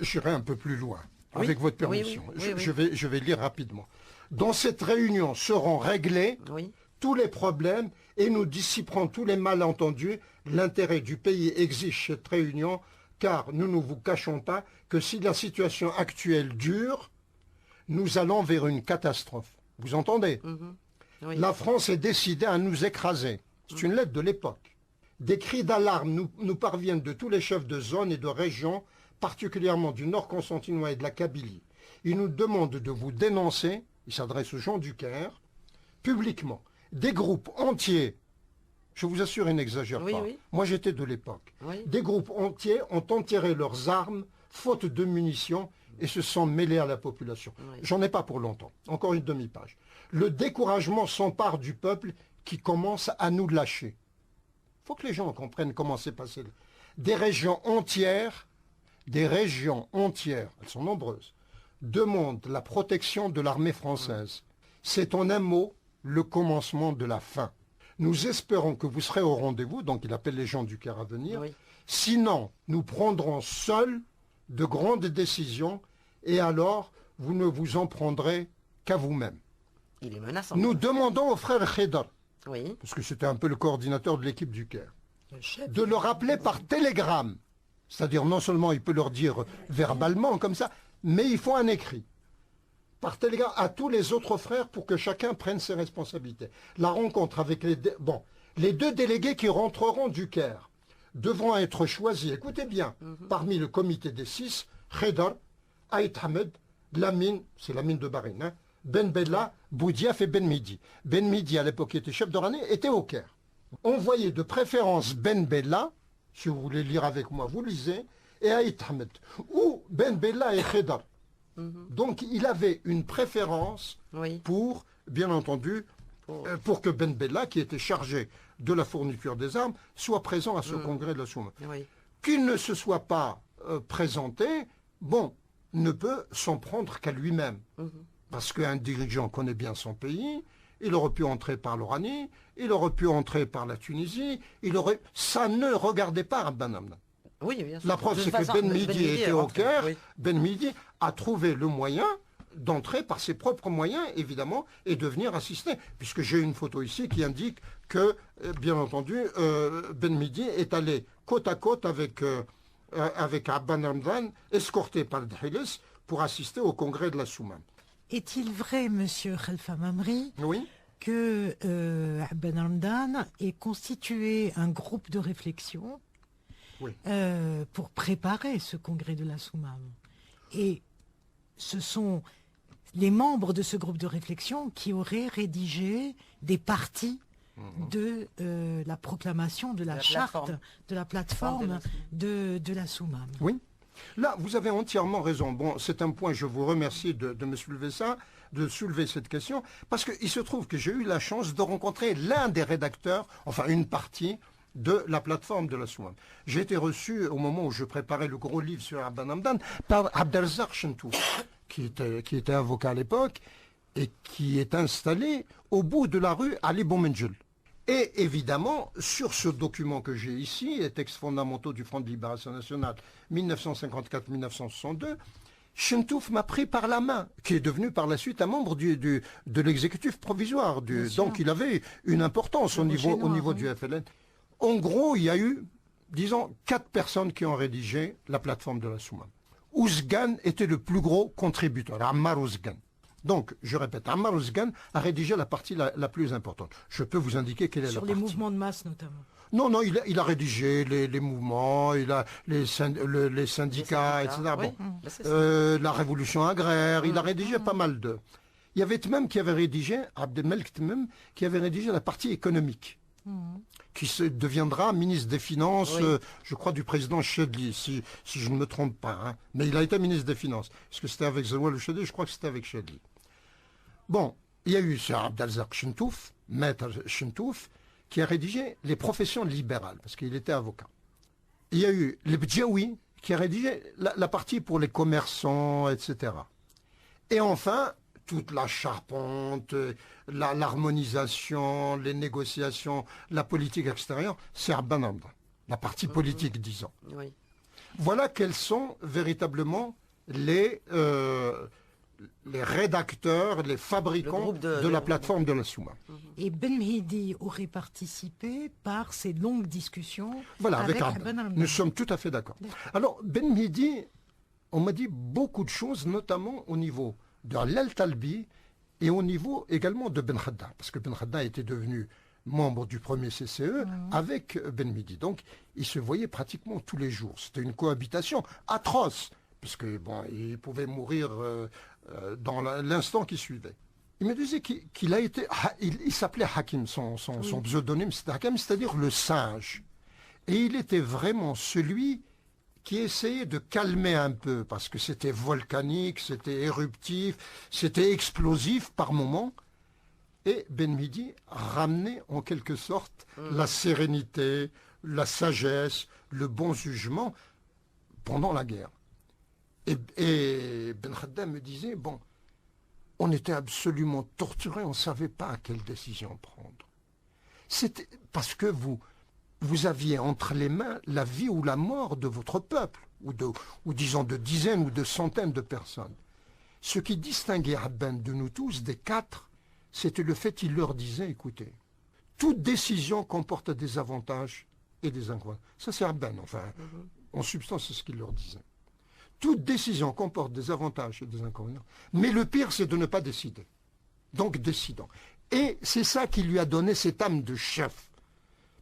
j'irai un peu plus loin, avec votre permission. Je vais lire rapidement. Dans cette réunion seront réglés tous les problèmes et nous dissiperons tous les malentendus. L'intérêt du pays exige cette réunion, car nous ne vous cachons pas que si la situation actuelle dure, nous allons vers une catastrophe. Vous entendez? La France est décidée à nous écraser. C'est une lettre de l'époque. Des cris d'alarme nous parviennent de tous les chefs de zone et de région, particulièrement du Nord constantinois et de la Kabylie. Ils nous demandent de vous dénoncer, ils s'adressent aux gens du Caire, publiquement. Des groupes entiers, je vous assure, ils n'exagèrent pas. Moi, j'étais de l'époque. Des groupes entiers ont enterré leurs armes, faute de munitions, et se sont mêlés à la population. J'en ai pas pour longtemps. Encore une demi-page. Le découragement s'empare du peuple qui commence à nous lâcher. Il faut que les gens comprennent comment c'est passé. Des régions entières, elles sont nombreuses, demandent la protection de l'armée française. C'est en un mot le commencement de la fin. Nous espérons que vous serez au rendez-vous, donc il appelle les gens du Caire à venir. Sinon, nous prendrons seuls de grandes décisions et alors vous ne vous en prendrez qu'à vous-même. Il est menaçant. Nous demandons au frère Khedar, parce que c'était un peu le coordinateur de l'équipe du Caire, de le rappeler par télégramme. C'est-à-dire non seulement il peut leur dire verbalement comme ça, mais il faut un écrit. Par télégramme à tous les autres frères pour que chacun prenne ses responsabilités. La rencontre avec les deux délégués qui rentreront du Caire devront être choisis, écoutez bien, parmi le comité des 6, Khedar, Aït Hamed, Lamine, c'est Lamine de Barine, Ben Bella, Boudiaf et Ben Midi. Ben Midi, à l'époque, qui était chef d'Oranais, était au Caire. Envoyez de préférence Ben Bella, si vous voulez lire avec moi, vous lisez, et Aït Hamed, ou Ben Bella et Khedar. Donc il avait une préférence pour, bien entendu, pour que Ben Bella, qui était chargé de la fourniture des armes, soit présent à ce congrès de la Souma. Qu'il ne se soit pas présenté, ne peut s'en prendre qu'à lui-même. Parce qu'un dirigeant connaît bien son pays, il aurait pu entrer par l'Oranie, il aurait pu entrer par la Tunisie, ça ne regardait pas Ben Hamdan. La preuve, c'est que Ben Midi était au Caire. Ben Midi a trouvé le moyen d'entrer par ses propres moyens, évidemment, et de venir assister. Puisque j'ai une photo ici qui indique que, bien entendu, Ben Midi est allé côte à côte avec Abban Hamdan, escorté par Dhilis, pour assister au congrès de la Soumam. Est-il vrai, monsieur Khalfa Mamri, que Abban Hamdan ait constitué un groupe de réflexion pour préparer ce congrès de la Soumam? Et ce sont les membres de ce groupe de réflexion qui auraient rédigé des parties de la proclamation de la charte, de la plateforme de la Soumam. Oui. Là, vous avez entièrement raison. Bon, c'est un point, je vous remercie de me soulever ça. de soulever cette question, parce qu'il se trouve que j'ai eu la chance de rencontrer l'un des rédacteurs, enfin une partie, de la plateforme de la Soumam. J'ai été reçu au moment où je préparais le gros livre sur Abban Hamdan par Abdelrazak Chentouf, qui était avocat à l'époque et qui est installé au bout de la rue Ali Boumendjel. Et évidemment, sur ce document que j'ai ici, les textes fondamentaux du Front de Libération Nationale 1954-1962, Chentouf m'a pris par la main, qui est devenu par la suite un membre de l'exécutif provisoire. Donc il avait une importance au niveau du FLN. En gros, il y a eu, disons, 4 personnes qui ont rédigé la plateforme de la Soumam. Ouzgan était le plus gros contributeur, Ammar Ouzgan. Donc, je répète, Ammar Ouzgan a rédigé la partie la plus importante. Je peux vous indiquer quelle est la partie. Sur les mouvements de masse, notamment. Non, il a rédigé les mouvements, il a les syndicats, etc. Oui. Bon. La révolution agraire, il a rédigé pas mal de... Il y avait Tmem qui avait rédigé, Abdelmelk Tmem, qui avait rédigé la partie économique. Qui deviendra ministre des Finances, je crois, du président Chedli, si je ne me trompe pas. Hein. Mais il a été ministre des Finances. Est-ce que c'était avec Zoual ou Chedli? Je crois que c'était avec Chedli. Bon, il y a eu Sir Abdelrazak Chentouf, maître Chentouf, qui a rédigé les professions libérales, parce qu'il était avocat. Il y a eu les Bdjaoui, qui a rédigé la partie pour les commerçants, etc. Et enfin, toute la charpente, l'harmonisation, les négociations, la politique extérieure, c'est Abban Hamdan, la partie politique, disons. Oui. Voilà quels sont véritablement les rédacteurs, les fabricants de la plateforme de la Soumam. Et Ben Mehdi aurait participé par ces longues discussions avec Abban Hamdan. Nous sommes tout à fait d'accord. Alors, Ben Mehdi, on m'a dit beaucoup de choses, notamment au niveau de l'Al-Talbi et au niveau également de Ben Khadda, parce que Ben Khadda était devenu membre du premier CCE avec Ben Mehdi. Donc, ils se voyaient pratiquement tous les jours. C'était une cohabitation atroce, puisque bon, il pouvait mourir dans l'instant qui suivait. Il me disait qu'il a été... Il s'appelait Hakim, son pseudonyme c'était Hakim, c'est-à-dire le singe. Et il était vraiment celui qui essayait de calmer un peu, parce que c'était volcanique, c'était éruptif, c'était explosif par moments. Et Ben Mehdi ramenait en quelque sorte la sérénité, la sagesse, le bon jugement pendant la guerre. Et Ben Khadda me disait, bon, on était absolument torturés, on ne savait pas quelle décision prendre. C'était parce que vous aviez entre les mains la vie ou la mort de votre peuple, ou disons de dizaines ou de centaines de personnes. Ce qui distinguait Abban de nous tous, des 4, c'était le fait qu'il leur disait, écoutez, toute décision comporte des avantages et des inconvénients. Ça c'est Abban, enfin, en substance c'est ce qu'il leur disait. Toute décision comporte des avantages et des inconvénients, mais le pire c'est de ne pas décider. Donc décidons. Et c'est ça qui lui a donné cette âme de chef.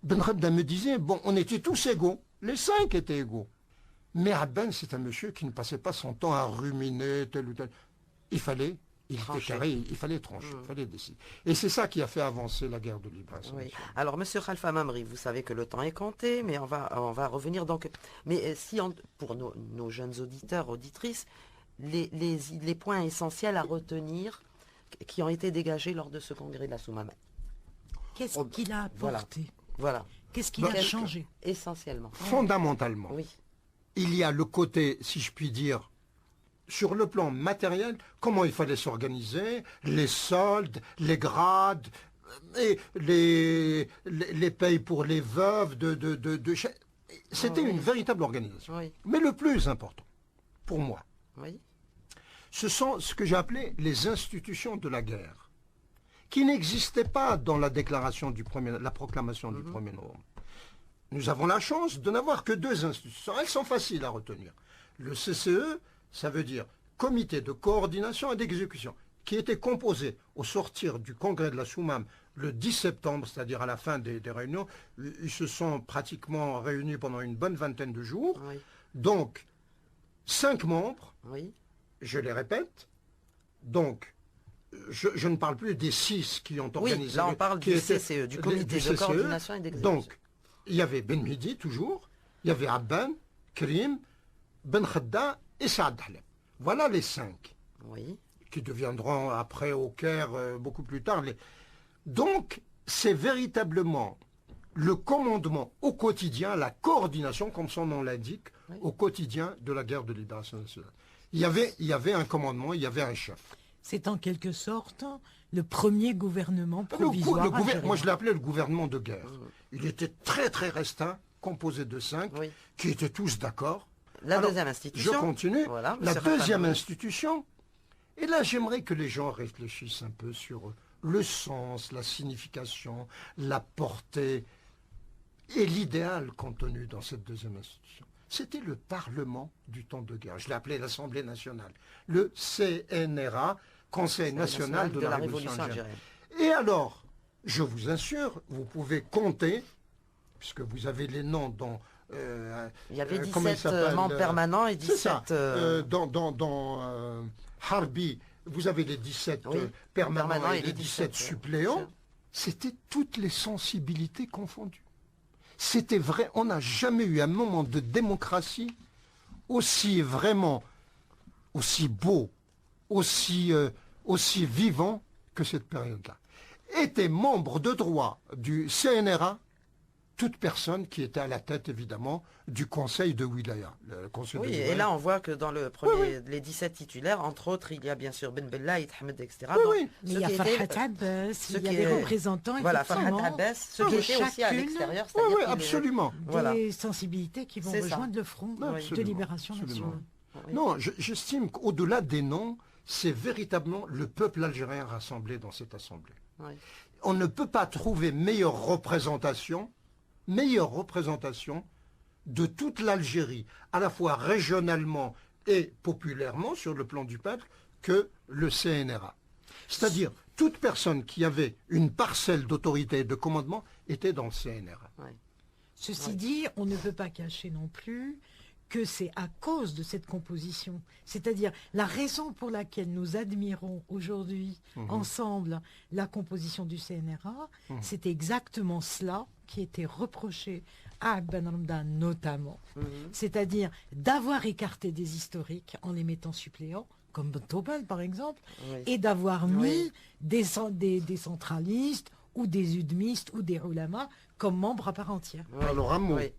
Ben Khadda me disait, bon, on était tous égaux, les 5 étaient égaux. Mais Abban, c'est un monsieur qui ne passait pas son temps à ruminer tel ou tel. Il fallait trancher, il fallait décider. Et c'est ça qui a fait avancer la guerre de libération. Oui. Alors, monsieur Khalfa Mamri, vous savez que le temps est compté, mais on va revenir donc. Mais si pour nos jeunes auditeurs, auditrices, les points essentiels à retenir qui ont été dégagés lors de ce congrès de la Soumam. Qu'est-ce qu'il a apporté? Voilà. Qu'est-ce qu'il a changé? Essentiellement. Fondamentalement, oui. Il y a le côté, si je puis dire, sur le plan matériel, comment il fallait s'organiser, les soldes, les grades, et les payes pour les veuves c'était une véritable organisation. Oui. Mais le plus important, pour moi, ce sont ce que j'ai appelé les institutions de la guerre, qui n'existaient pas dans la déclaration la proclamation du 1er novembre. Nous avons la chance de n'avoir que 2 institutions. Elles sont faciles à retenir. Le CCE, ça veut dire Comité de coordination et d'exécution, qui était composé au sortir du congrès de la Soumam le 10 septembre, c'est-à-dire à la fin des réunions. Ils se sont pratiquement réunis pendant une bonne vingtaine de jours. Oui. Donc, 5 membres, je les répète. Donc, je ne parle plus des 6 qui ont organisé... Oui, là on parle du CCE, du comité de coordination et d'exécution. Donc, il y avait Ben Mehdi, toujours, il y avait Abban, Krim, Ben Khadda et Saad Halem. Voilà les 5 qui deviendront après au Caire beaucoup plus tard. Donc, c'est véritablement le commandement au quotidien, la coordination, comme son nom l'indique, au quotidien de la guerre de libération nationale. Il y avait un commandement, il y avait un chef. C'est en quelque sorte le premier gouvernement provisoire. Moi, je l'ai appelé le gouvernement de guerre. Il était très très restreint, composé de 5, qui étaient tous d'accord. La deuxième institution. Je continue. Voilà, la deuxième institution. Et là, j'aimerais que les gens réfléchissent un peu sur le sens, la signification, la portée et l'idéal contenu dans cette deuxième institution. C'était le Parlement du temps de guerre. Je l'ai appelé l'Assemblée nationale. Le CNRA, Conseil national de la Révolution algérienne. Et alors, je vous assure, vous pouvez compter, puisque vous avez les noms dans... il y avait 17 membres permanents et 17... C'est ça. Dans Harbi, vous avez les 17 permanents et les 17 suppléants. C'était toutes les sensibilités confondues. C'était vrai, on n'a jamais eu un moment de démocratie aussi vraiment, aussi beau, aussi vivant que cette période-là. Étaient membres de droit du CNRA toute personne qui était à la tête, évidemment, du conseil de Wilaya. Le conseil de Wilaya. Et là, on voit que dans le premier, les 17 titulaires, entre autres, il y a bien sûr Ben Bella, Ahmed, etc. Mais il y a Farhat Abbas, il y a des représentants, voilà, Farhat Abbas, ceux qui étaient aussi à l'extérieur. Oui, absolument. Des sensibilités qui vont rejoindre le front de libération nationale. Non, j'estime qu'au-delà des noms, c'est véritablement le peuple algérien rassemblé dans cette assemblée. On ne peut pas trouver meilleure représentation de toute l'Algérie, à la fois régionalement et populairement sur le plan du peuple, que le CNRA. C'est-à-dire, toute personne qui avait une parcelle d'autorité et de commandement était dans le CNRA. Ceci dit, on ne peut pas cacher non plus que c'est à cause de cette composition, c'est-à-dire la raison pour laquelle nous admirons aujourd'hui ensemble la composition du CNRA, c'est exactement cela qui était reproché à Ben Ramdan notamment, c'est-à-dire d'avoir écarté des historiques en les mettant suppléants, comme Ben Tobel par exemple, et d'avoir mis des centralistes ou des udmistes ou des ulama comme membres à part entière. Alors un mot, mais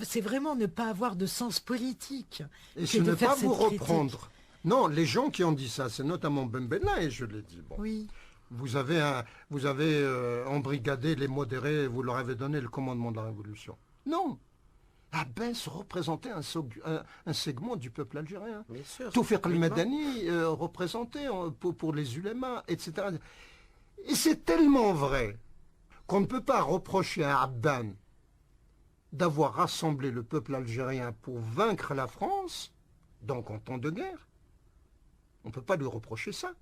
c'est vraiment ne pas avoir de sens politique. Et ce n'est pas vous reprendre. Non, les gens qui ont dit ça, c'est notamment Ben Bella, et je l'ai dit. Bon. Vous avez embrigadé les modérés et vous leur avez donné le commandement de la révolution. Non. Abbas représentait un segment du peuple algérien. Toufiq al-Madani représentait pour les ulémas, etc. Et c'est tellement vrai qu'on ne peut pas reprocher à Abban d'avoir rassemblé le peuple algérien pour vaincre la France, donc en temps de guerre. On ne peut pas lui reprocher ça.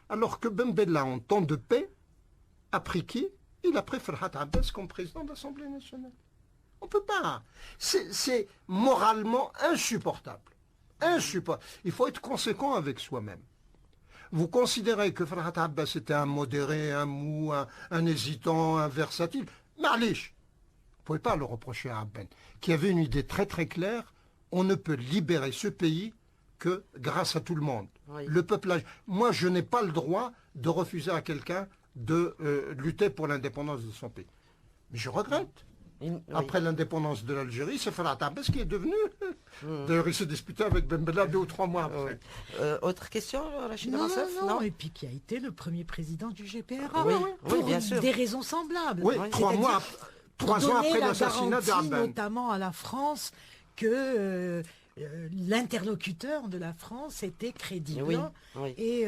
Alors que Ben Bella, en temps de paix, a pris qui? Il a pris Farhat Abbas comme président de l'Assemblée nationale. On ne peut pas. C'est moralement insupportable. Insupportable. Il faut être conséquent avec soi-même. Vous considérez que Farhat Abbas était un modéré, un mou, un hésitant, un versatile. Ma'lish. Vous ne pouvez pas le reprocher à Abben, qui avait une idée très très claire. On ne peut libérer ce pays que grâce à tout le monde. Le peuple. Moi, je n'ai pas le droit de refuser à quelqu'un de lutter pour l'indépendance de son pays. Mais je regrette. Après l'indépendance de l'Algérie, c'est Farhat Abbas qui est devenu. D'ailleurs, il s'est disputé avec Ben Bella 2 ou 3 mois après. Autre question, Rachida Mansef? Non, et puis qui a été le premier président du GPRA. Oui, bien sûr. Des raisons semblables. Oui, 3 mois. 3 ans après l'assassinat d'Abban. Notamment à la France que l'interlocuteur de la France était crédible et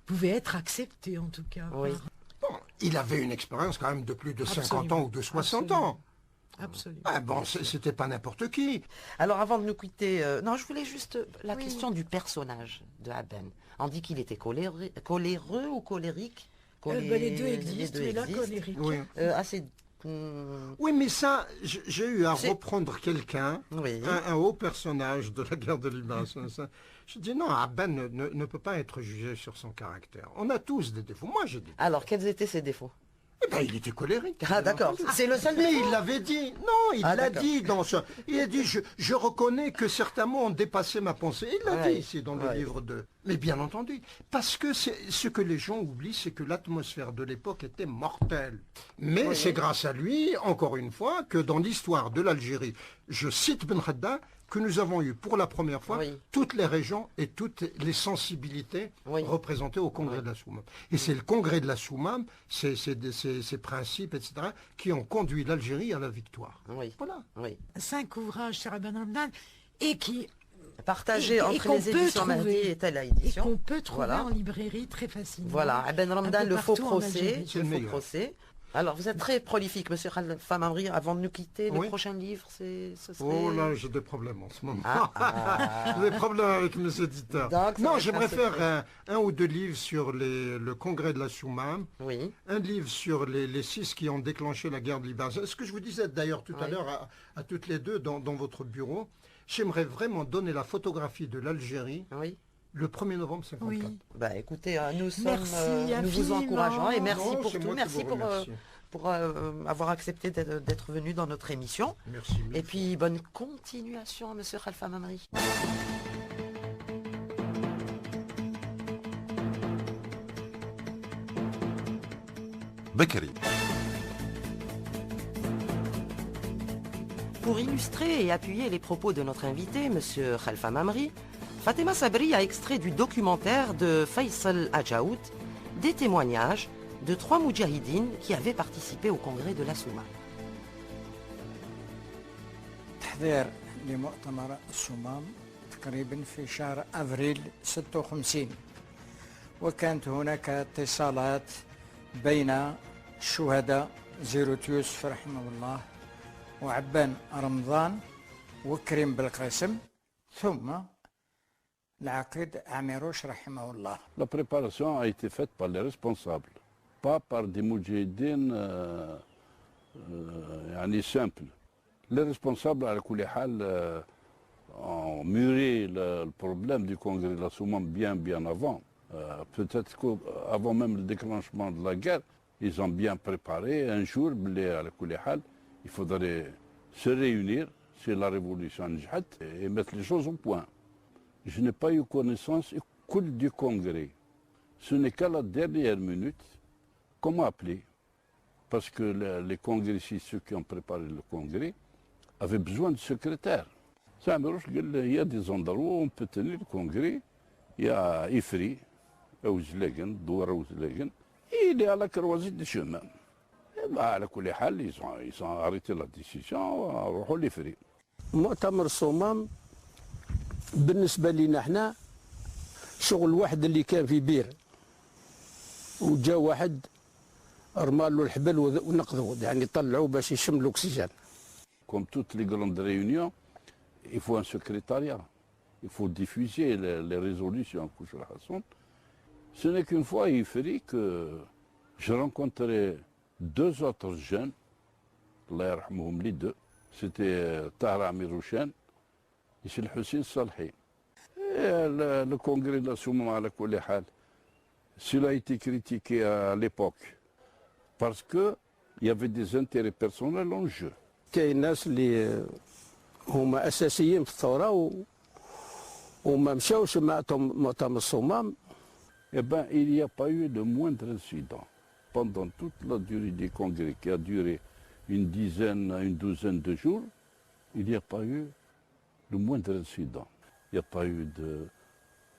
pouvait être accepté en tout cas. Bon, il avait une expérience quand même de plus de 50 ans ou de 60 ans. Absolument. Ah bon, c'était pas n'importe qui. Alors avant de nous quitter, non, je voulais juste la question du personnage de Abban. On dit qu'il était coléreux ou colérique. Les deux existent, mais là colérique. Assez. Oui, mais ça, j'ai eu à reprendre quelqu'un, un haut personnage de la guerre de libération. Je dis non, Abban ne peut pas être jugé sur son caractère. On a tous des défauts. Moi, j'ai des défauts. Alors, quels étaient ses défauts? Eh ben, il était colérique. Ah d'accord, c'est le seul Mais défaut. il l'avait dit. Non, il l'a d'accord. dit dans ce... Il a dit, je reconnais que certains mots ont dépassé ma pensée. Il l'a dit ici dans le livre de... Mais bien entendu, parce que ce que les gens oublient, c'est que l'atmosphère de l'époque était mortelle. Mais c'est grâce à lui, encore une fois, que dans l'histoire de l'Algérie, je cite Ben Khadda, que nous avons eu pour la première fois toutes les régions et toutes les sensibilités représentées au congrès de la Soumam. Et c'est le congrès de la Soumam, ces principes, etc., qui ont conduit l'Algérie à la victoire. Voilà. 5 ouvrages sur Ibn Ramdan et qui... Partagé entre les éditions Mahdi et Tala Édition. Et qu'on peut trouver en librairie très facilement. Voilà, Ibn Ramdan, le faux procès. C'est le meilleur. Alors, vous êtes très prolifique, monsieur Khalfa Mamri. Avant de nous quitter, le prochain livre, ce serait... Oh là, j'ai des problèmes en ce moment. J'ai des problèmes avec mes éditeurs. Donc, non, j'aimerais faire un ou deux livres sur le congrès de la Soumam. Oui. Un livre sur les 6 qui ont déclenché la guerre de libération. Ce que je vous disais d'ailleurs tout à l'heure à toutes les deux dans votre bureau, j'aimerais vraiment donner la photographie de l'Algérie. Le 1er novembre 54. Oui. Bah écoutez, nous vous encourageons et merci pour tout. Merci pour avoir accepté d'être venu dans notre émission. Merci. Et puis bonne continuation, monsieur Khalfa Mamri. Bekri. Pour illustrer et appuyer les propos de notre invité, monsieur Khalfa Mamri, Fatima Sabri a extrait du documentaire de Faisal Ajaout des témoignages de 3 moudjahidines qui avaient participé au congrès de la Soumam. تحضير لمؤتمر الصمام تقريبا في شهر أفريل 56 وكانت هناك اتصالات بين الشهداء زيروت يوسف رحمه الله وعبان رمضان وكريم بالقاسم ثم العقيد عميروش رحمه الله. La préparation a été faite par les responsables, pas par des moudjahidines simples. Les responsables, à كل حال, ont mûri le problème du congrès de la Soumam bien avant. Peut-être qu'avant même le déclenchement de la guerre, ils ont bien préparé. Un jour, à كل حال, il faudrait se réunir si la révolution et mettre les choses au point. Je n'ai pas eu connaissance du congrès. Ce n'est qu'à la dernière minute, comment appeler? Parce que les congressistes, ceux qui ont préparé le congrès, avaient besoin de secrétaires. Il y a des endroits où on peut tenir le congrès. Il y a Ifri, Ouzlegen, Doura Ouzlegen, et il est à la croisée des chemins. على كل حال ils ont arrêté la décision وروحوا لإفري. مؤتمر الصمام بالنسبة لنا احنا شغل واحد اللي كان في بير وجا واحد رمى له الحبل ونقذوا يعني طلعوا باش يشم الاكسجين. Comme toutes les grandes réunions, il faut un secrétariat. Il faut diffuser les résolutions. Ce n'est qu'une fois à Ifri que je rencontrais 2 autres jeunes, Allah yarhamhum les 2, c'était Tahra Amirouchen et c'est le Hussein Salhi. Le congrès de la Soumam ala kulli hal, cela a été critiqué à l'époque parce qu'il y avait des intérêts personnels en jeu. كاين الناس اللي هما اساسيين في الثوره وما مشاوش مؤتمر الصمام. Eh bien, il n'y a pas eu de moindre incident. Pendant toute la durée du congrès, qui a duré une douzaine de jours, il n'y a pas eu le moindre incident. Il n'y a pas eu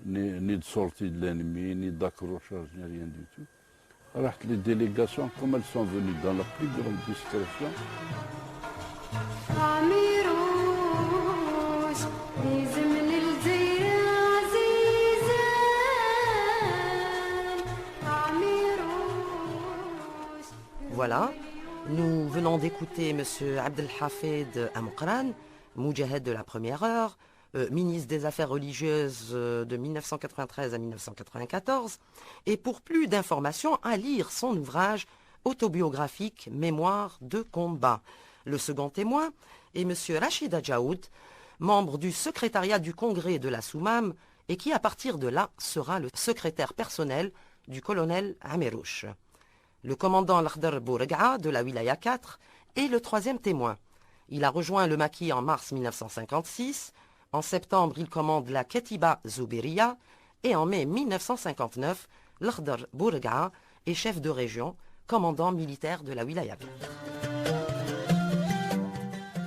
ni de sortie de l'ennemi, ni d'accrochage, ni rien du tout. Alors les délégations, comme elles sont venues dans la plus grande discrétion, Voilà, nous venons d'écouter M. Abdelhafid Amokran, Moudjahed de la première heure, ministre des Affaires religieuses de 1993 à 1994, et pour plus d'informations, à lire son ouvrage autobiographique Mémoire de combat. Le second témoin est M. Rachid Ajaout, membre du secrétariat du congrès de la Soumam, et qui à partir de là sera le secrétaire personnel du colonel Amirouche. Le commandant Al-Khdar Bourga'a de la Wilaya 4 est le troisième témoin. Il a rejoint le maquis en mars 1956. En septembre, il commande la Ketiba Zouberiya. Et en mai 1959, Al-Khdar Bourga'a est chef de région, commandant militaire de la Wilaya 4.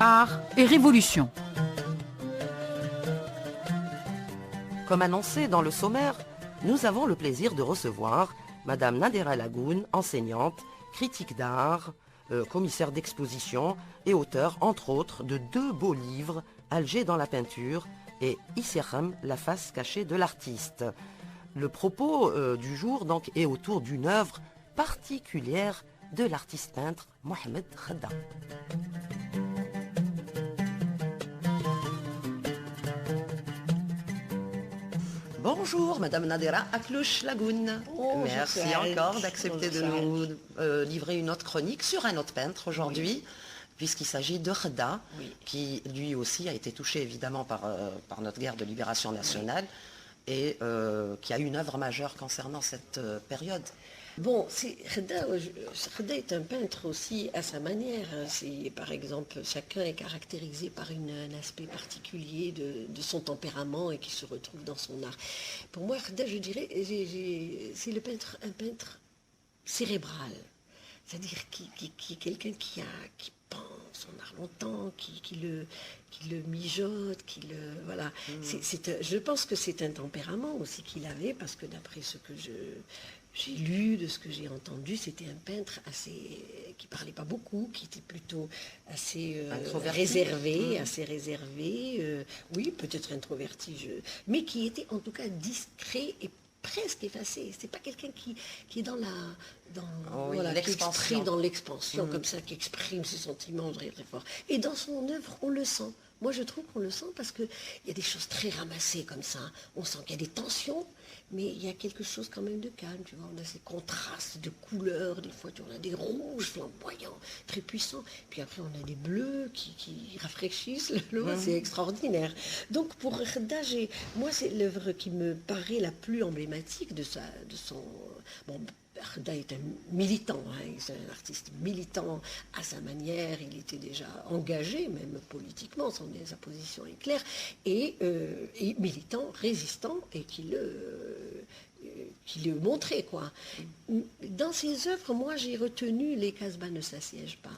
Art et révolution. Comme annoncé dans le sommaire, nous avons le plaisir de recevoir Madame Nadera Lagoun, enseignante, critique d'art, commissaire d'exposition et auteur, entre autres, de 2 beaux livres, Alger dans la peinture et Issiakham, la face cachée de l'artiste. Le propos du jour donc est autour d'une œuvre particulière de l'artiste peintre Mohamed Khadda. Bonjour Madame Nadera Aklouch Lagoun. Merci encore d'accepter de nous livrer une autre chronique sur un autre peintre aujourd'hui, puisqu'il s'agit de Khadda, qui lui aussi a été touché évidemment par notre guerre de libération nationale et qui a une œuvre majeure concernant cette période. Bon, Khadda est un peintre aussi à sa manière. Par exemple, chacun est caractérisé par un aspect particulier de son tempérament et qui se retrouve dans son art. Pour moi, Khadda, je dirais, c'est un peintre cérébral. C'est-à-dire qui est quelqu'un qui pense son art longtemps, qui le mijote, voilà. Je pense que c'est un tempérament aussi qu'il avait, parce que d'après ce que j'ai lu, de ce que j'ai entendu, c'était un peintre qui parlait pas beaucoup, qui était plutôt assez réservé, oui, peut-être introverti, mais qui était en tout cas discret et presque effacé. C'est pas quelqu'un qui est dans l'expansion, comme ça, qui exprime ses sentiments très très fort. Et dans son œuvre, on le sent. Moi, je trouve qu'on le sent parce qu'il y a des choses très ramassées comme ça. On sent qu'il y a des tensions, mais il y a quelque chose quand même de calme. Tu vois, on a ces contrastes de couleurs. Des fois, on a des rouges flamboyants, très puissants. Puis après, on a des bleus qui rafraîchissent. C'est extraordinaire. Donc, pour Khadda, moi, c'est l'œuvre qui me paraît la plus emblématique de son... Bon, Khadda est un militant, c'est un artiste militant à sa manière, il était déjà engagé, même politiquement, sa position est claire, et militant, résistant, et qui le montrait, quoi. Dans ses œuvres, moi j'ai retenu Les Casbah ne s'assiègent pas,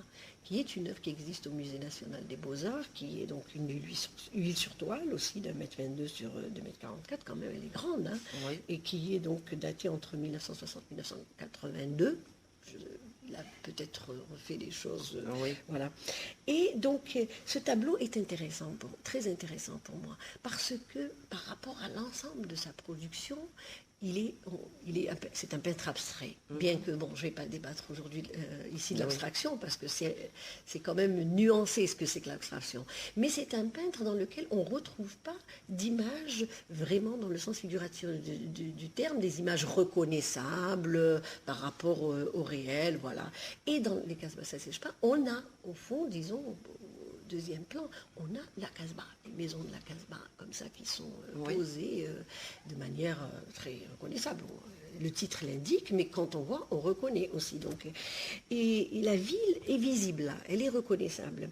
qui est une œuvre qui existe au Musée national des Beaux-Arts, qui est donc une huile sur toile aussi, d'1,22 m sur 2,44 m, quand même elle est grande, oui. Et qui est donc datée entre 1960 et 1982. Il a peut-être refait des choses, oui. Voilà. Et donc ce tableau est très intéressant pour moi, parce que par rapport à l'ensemble de sa production, c'est un peintre abstrait, bien que, bon, je ne vais pas débattre aujourd'hui ici de l'abstraction, parce que c'est quand même nuancé ce que c'est que l'abstraction. Mais c'est un peintre dans lequel on ne retrouve pas d'images vraiment dans le sens figuratif du terme, des images reconnaissables par rapport au réel, voilà. Et dans Les Casbah ne s'assiègent pas, on a, au fond, disons, deuxième plan, on a la Casbah, les maisons de la Casbah, comme ça, qui sont posées de manière très reconnaissable. Le titre l'indique, mais quand on voit, on reconnaît aussi. Donc. Et la ville est visible là, elle est reconnaissable.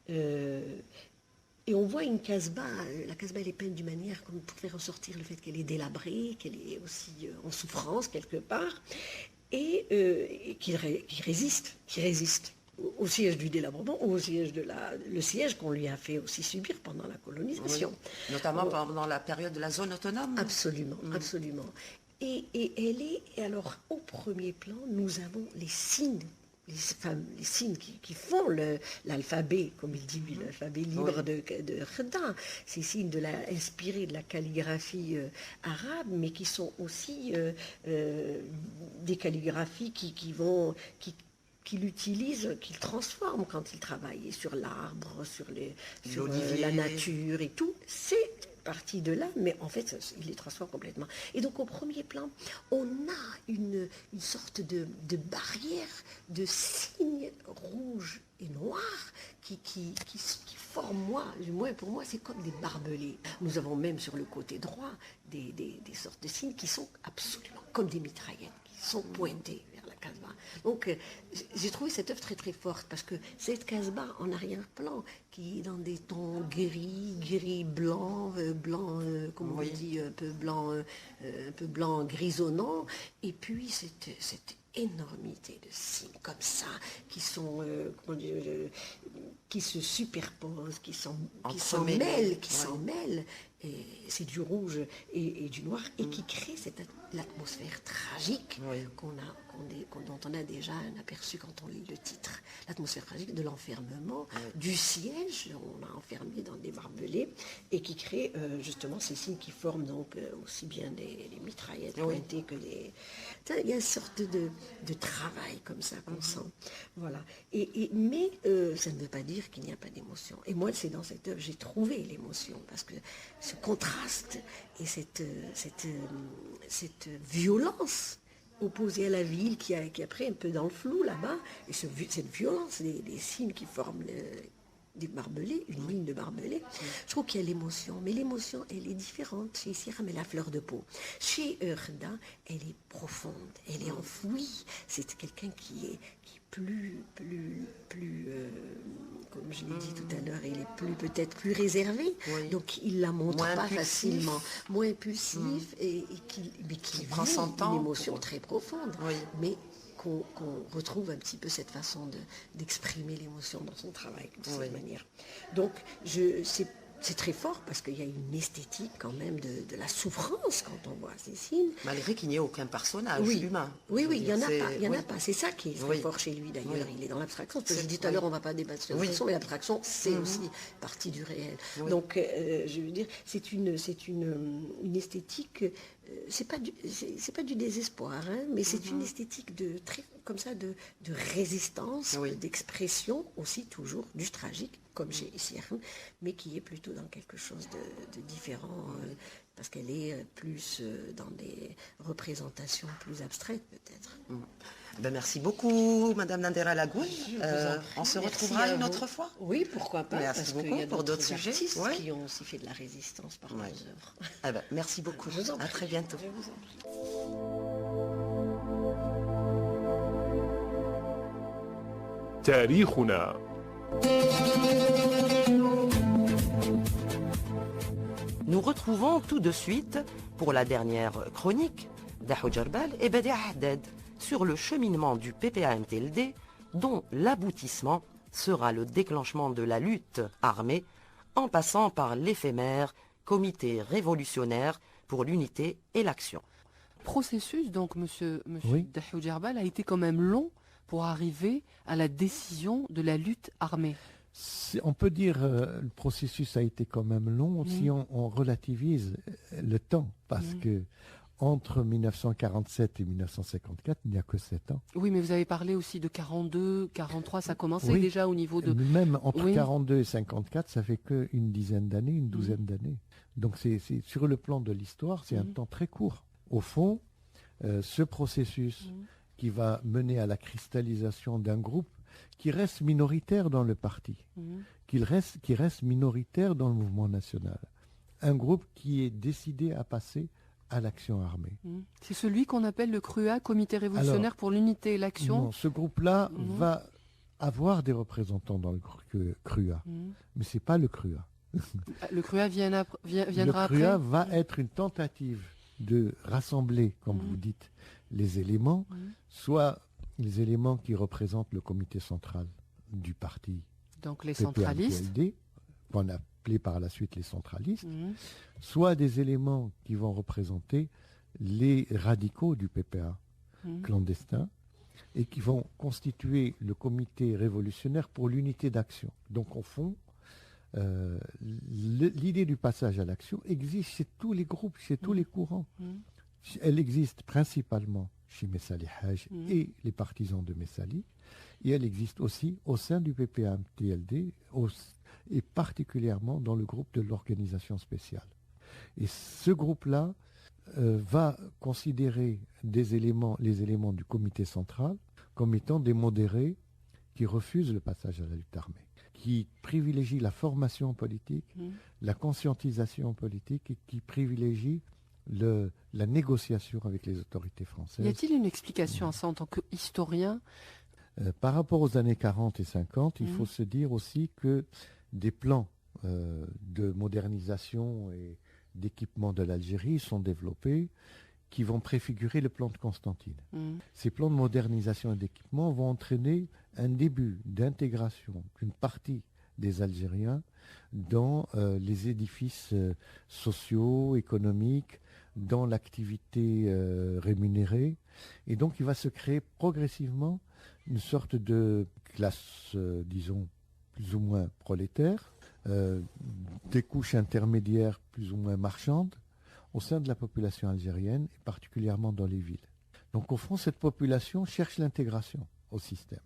Et on voit une Casbah, la Casbah elle est peinte d'une manière comme pour faire ressortir le fait qu'elle est délabrée, qu'elle est aussi en souffrance quelque part, et qui résiste au siège du délabrement ou au siège le siège qu'on lui a fait aussi subir pendant la colonisation. Oui, notamment pendant la période de la zone autonome. Absolument, absolument. Et alors au premier plan, nous avons les signes, les signes qui font l'alphabet, comme il dit, l'alphabet libre de Khadda. Ces signes inspirés de la calligraphie arabe, mais qui sont aussi des calligraphies qu'il utilise, qu'il transforme quand il travaille sur l'arbre, sur la nature et tout. C'est parti de là, mais en fait, il les transforme complètement. Et donc, au premier plan, on a une sorte de barrière de signes rouges et noirs qui forment, pour moi, c'est comme des barbelés. Nous avons même sur le côté droit des sortes de signes qui sont absolument comme des mitraillettes, qui sont pointés vers la Casbah. Donc, j'ai trouvé cette œuvre très très forte parce que cette Casbah en arrière-plan, qui est dans des tons gris blanc, comme on dit, un peu blanc grisonnant, et puis cette énormité de signes comme ça, qui sont, qui se superposent, qui s'en mêlent, et c'est du rouge et du noir, et qui crée l'atmosphère tragique dont on a déjà un aperçu quand on lit le titre. L'atmosphère tragique de l'enfermement, du siège, on a enfermé dans des barbelés, et qui crée justement ces signes qui forment donc aussi bien les mitraillettes pointées que les... Il y a une sorte de travail comme ça qu'on sent. Voilà. Mais ça ne veut pas dire qu'il n'y a pas d'émotion. Et moi, c'est dans cette œuvre, j'ai trouvé l'émotion, parce que ce contraste et cette violence opposée à la ville qui est après un peu dans le flou là-bas, et cette violence des signes qui forment des barbelés, une ligne de barbelés, je trouve qu'il y a l'émotion, mais l'émotion, elle est différente. Chez Siram, elle a fleur de peau. Chez Ghada, elle est profonde, elle est enfouie. C'est quelqu'un qui est plus comme je l'ai dit tout à l'heure, il est peut-être plus réservé, donc il la montre pas facilement, moins impulsif, mais qui prend son temps, une émotion très profonde, mais qu'on retrouve un petit peu cette façon d'exprimer l'émotion dans son travail de cette manière. Donc c'est très fort parce qu'il y a une esthétique quand même de la souffrance quand on voit ces signes. Malgré qu'il n'y ait aucun personnage humain. Oui, il n'y en a pas. C'est ça qui est très fort chez lui d'ailleurs. Il est dans l'abstraction. Je dis tout à l'heure, on ne va pas débattre sur l'abstraction, mais l'abstraction, c'est aussi partie du réel. Donc, je veux dire, c'est une esthétique... c'est pas du désespoir, hein, mais c'est une esthétique de résistance, d'expression aussi toujours du tragique, comme chez Siram, mais qui est plutôt dans quelque chose de différent, parce qu'elle est plus dans des représentations plus abstraites peut-être. Merci beaucoup, Madame Nandera Lagoun. On se retrouvera une autre fois. Oui, pourquoi pas. Merci beaucoup pour d'autres sujets qui ont aussi fait de la résistance par leurs œuvres. Merci beaucoup. À très bientôt. Je vous en prie. تاريخنا. Nous retrouvons tout de suite, pour la dernière chronique, Dahou Djerbal et Badia Haddad sur le cheminement du PPA-MTLD, dont l'aboutissement sera le déclenchement de la lutte armée, en passant par l'éphémère Comité révolutionnaire pour l'unité et l'action. Processus, donc, monsieur Dahou Djerbal, a été quand même long pour arriver à la décision de la lutte armée. On peut dire le processus a été quand même long si on relativise le temps, parce que entre 1947 et 1954, il n'y a que 7 ans. Oui, mais vous avez parlé aussi de 42, 43, ça commençait déjà au niveau de... Même entre 42 et 54, ça fait qu'une dizaine d'années, une douzaine d'années. Donc c'est sur le plan de l'histoire, c'est un temps très court. Au fond, ce processus qui va mener à la cristallisation d'un groupe qui reste minoritaire dans le parti, qui reste minoritaire dans le mouvement national. Un groupe qui est décidé à passer à l'action armée. C'est celui qu'on appelle le CRUA, Comité révolutionnaire pour l'unité et l'action. Non, ce groupe-là va avoir des représentants dans le CRUA, mais ce n'est pas le CRUA. Le CRUA viendra après. Le CRUA va être une tentative de rassembler, comme vous dites, les éléments, soit les éléments qui représentent le comité central du parti. Donc les centralistes. Qu'on a appelé par la suite les centralistes, soit des éléments qui vont représenter les radicaux du PPA clandestin et qui vont constituer le comité révolutionnaire pour l'unité d'action. Donc au fond, l'idée du passage à l'action existe chez tous les groupes, chez tous les courants. Elle existe principalement chez Messali Haj et les partisans de Messali, et elle existe aussi au sein du PPA-MTLD et particulièrement dans le groupe de l'organisation spéciale. Et ce groupe-là va considérer les éléments du comité central comme étant des modérés qui refusent le passage à la lutte armée, qui privilégient la formation politique, la conscientisation politique et qui privilégient la négociation avec les autorités françaises. Y a-t-il une explication à ça en tant qu'historien? Par rapport aux années 40 et 50, il faut se dire aussi que des plans de modernisation et d'équipement de l'Algérie sont développés qui vont préfigurer le plan de Constantine. Ces plans de modernisation et d'équipement vont entraîner un début d'intégration d'une partie des Algériens dans les édifices sociaux, économiques, dans l'activité rémunérée. Et donc il va se créer progressivement une sorte de classe, disons, plus ou moins prolétaire, des couches intermédiaires plus ou moins marchandes au sein de la population algérienne, et particulièrement dans les villes. Donc au fond, cette population cherche l'intégration au système.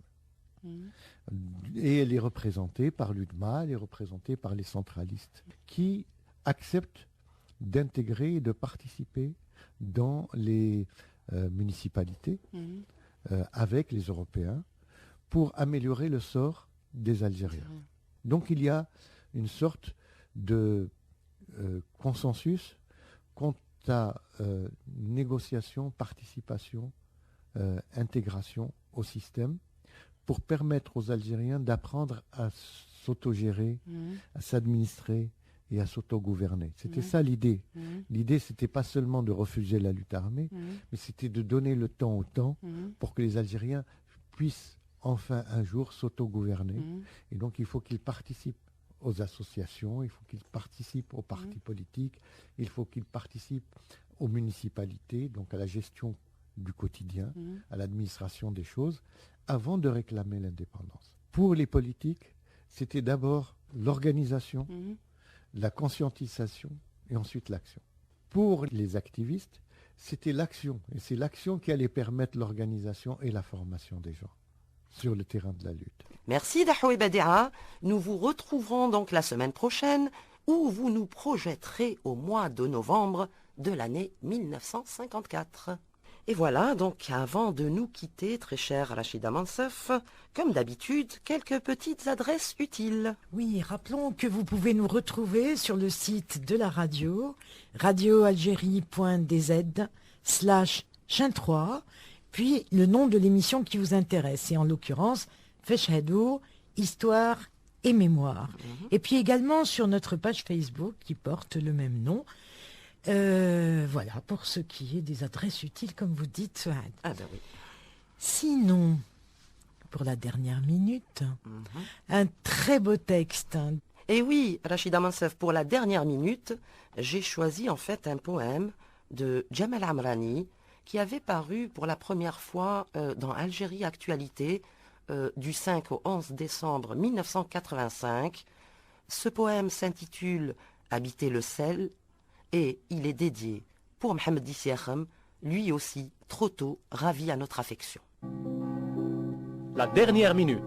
Et elle est représentée par l'UDMA, elle est représentée par les centralistes, qui acceptent d'intégrer et de participer dans les municipalités avec les Européens pour améliorer le sort des Algériens. Donc il y a une sorte de consensus quant à négociation, participation, intégration au système pour permettre aux Algériens d'apprendre à s'autogérer, à s'administrer et à s'autogouverner. C'était ça l'idée. L'idée, c'était pas seulement de refuser la lutte armée, mais c'était de donner le temps au temps pour que les Algériens puissent enfin un jour s'autogouverner. Et donc il faut qu'ils participent aux associations, il faut qu'ils participent aux partis politiques, il faut qu'ils participent aux municipalités, donc à la gestion du quotidien, à l'administration des choses, avant de réclamer l'indépendance. Pour les politiques, c'était d'abord l'organisation, la conscientisation et ensuite l'action. Pour les activistes, c'était l'action, et c'est l'action qui allait permettre l'organisation et la formation des gens sur le terrain de la lutte. Merci Dahoui Badia. Nous vous retrouverons donc la semaine prochaine où vous nous projetterez au mois de novembre de l'année 1954. Et voilà, donc avant de nous quitter, très cher Rachida Mansef, comme d'habitude, quelques petites adresses utiles. Oui, rappelons que vous pouvez nous retrouver sur le site de la radio, radioalgérie.dz/Chin3, puis le nom de l'émission qui vous intéresse, et en l'occurrence, Feshhadou, Histoire et Mémoire. Et puis également sur notre page Facebook qui porte le même nom. Voilà, pour ce qui est des adresses utiles, comme vous dites, Souad. Ah ben oui. Sinon, pour la dernière minute, un très beau texte. Et oui, Rachida Mansef, pour la dernière minute, j'ai choisi en fait un poème de Jamal Amrani qui avait paru pour la première fois dans Algérie Actualité du 5 au 11 décembre 1985. Ce poème s'intitule « Habiter le sel » et il est dédié pour Mohamed Dissiakham, lui aussi trop tôt ravi à notre affection. La dernière minute.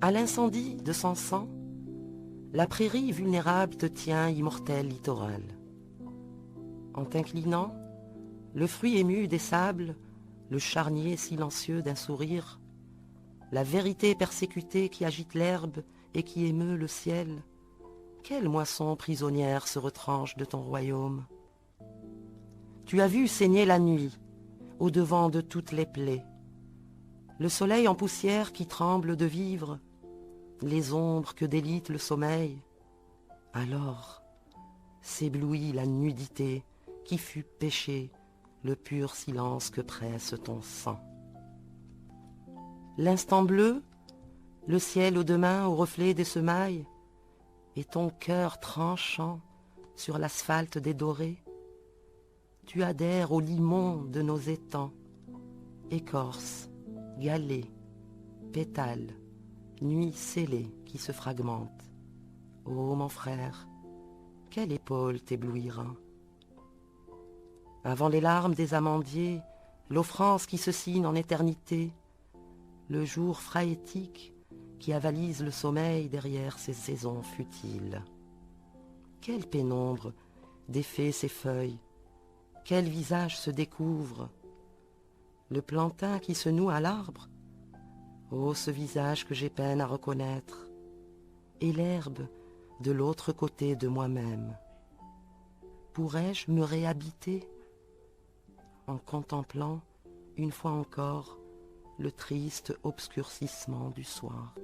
À l'incendie de son sang, la prairie vulnérable te tient, immortel littoral. En t'inclinant, le fruit ému des sables, le charnier silencieux d'un sourire, la vérité persécutée qui agite l'herbe et qui émeut le ciel, quelle moisson prisonnière se retranche de ton royaume. Tu as vu saigner la nuit, au-devant de toutes les plaies, le soleil en poussière qui tremble de vivre, les ombres que délite le sommeil. Alors s'éblouit la nudité qui fut péché, le pur silence que presse ton sang. L'instant bleu, le ciel au demain au reflet des semailles, et ton cœur tranchant sur l'asphalte dédoré, tu adhères au limon de nos étangs, écorce, galets, pétales, nuit scellée qui se fragmente. Ô mon frère, quelle épaule t'éblouira. Avant les larmes des amandiers, l'offrance qui se signe en éternité, le jour phraétique qui avalise le sommeil derrière ses saisons futiles. Quelle pénombre défait ses feuilles, quel visage se découvre, le plantain qui se noue à l'arbre. Oh, ce visage que j'ai peine à reconnaître, et l'herbe de l'autre côté de moi-même. Pourrais-je me réhabiter en contemplant, une fois encore, le triste obscurcissement du soir?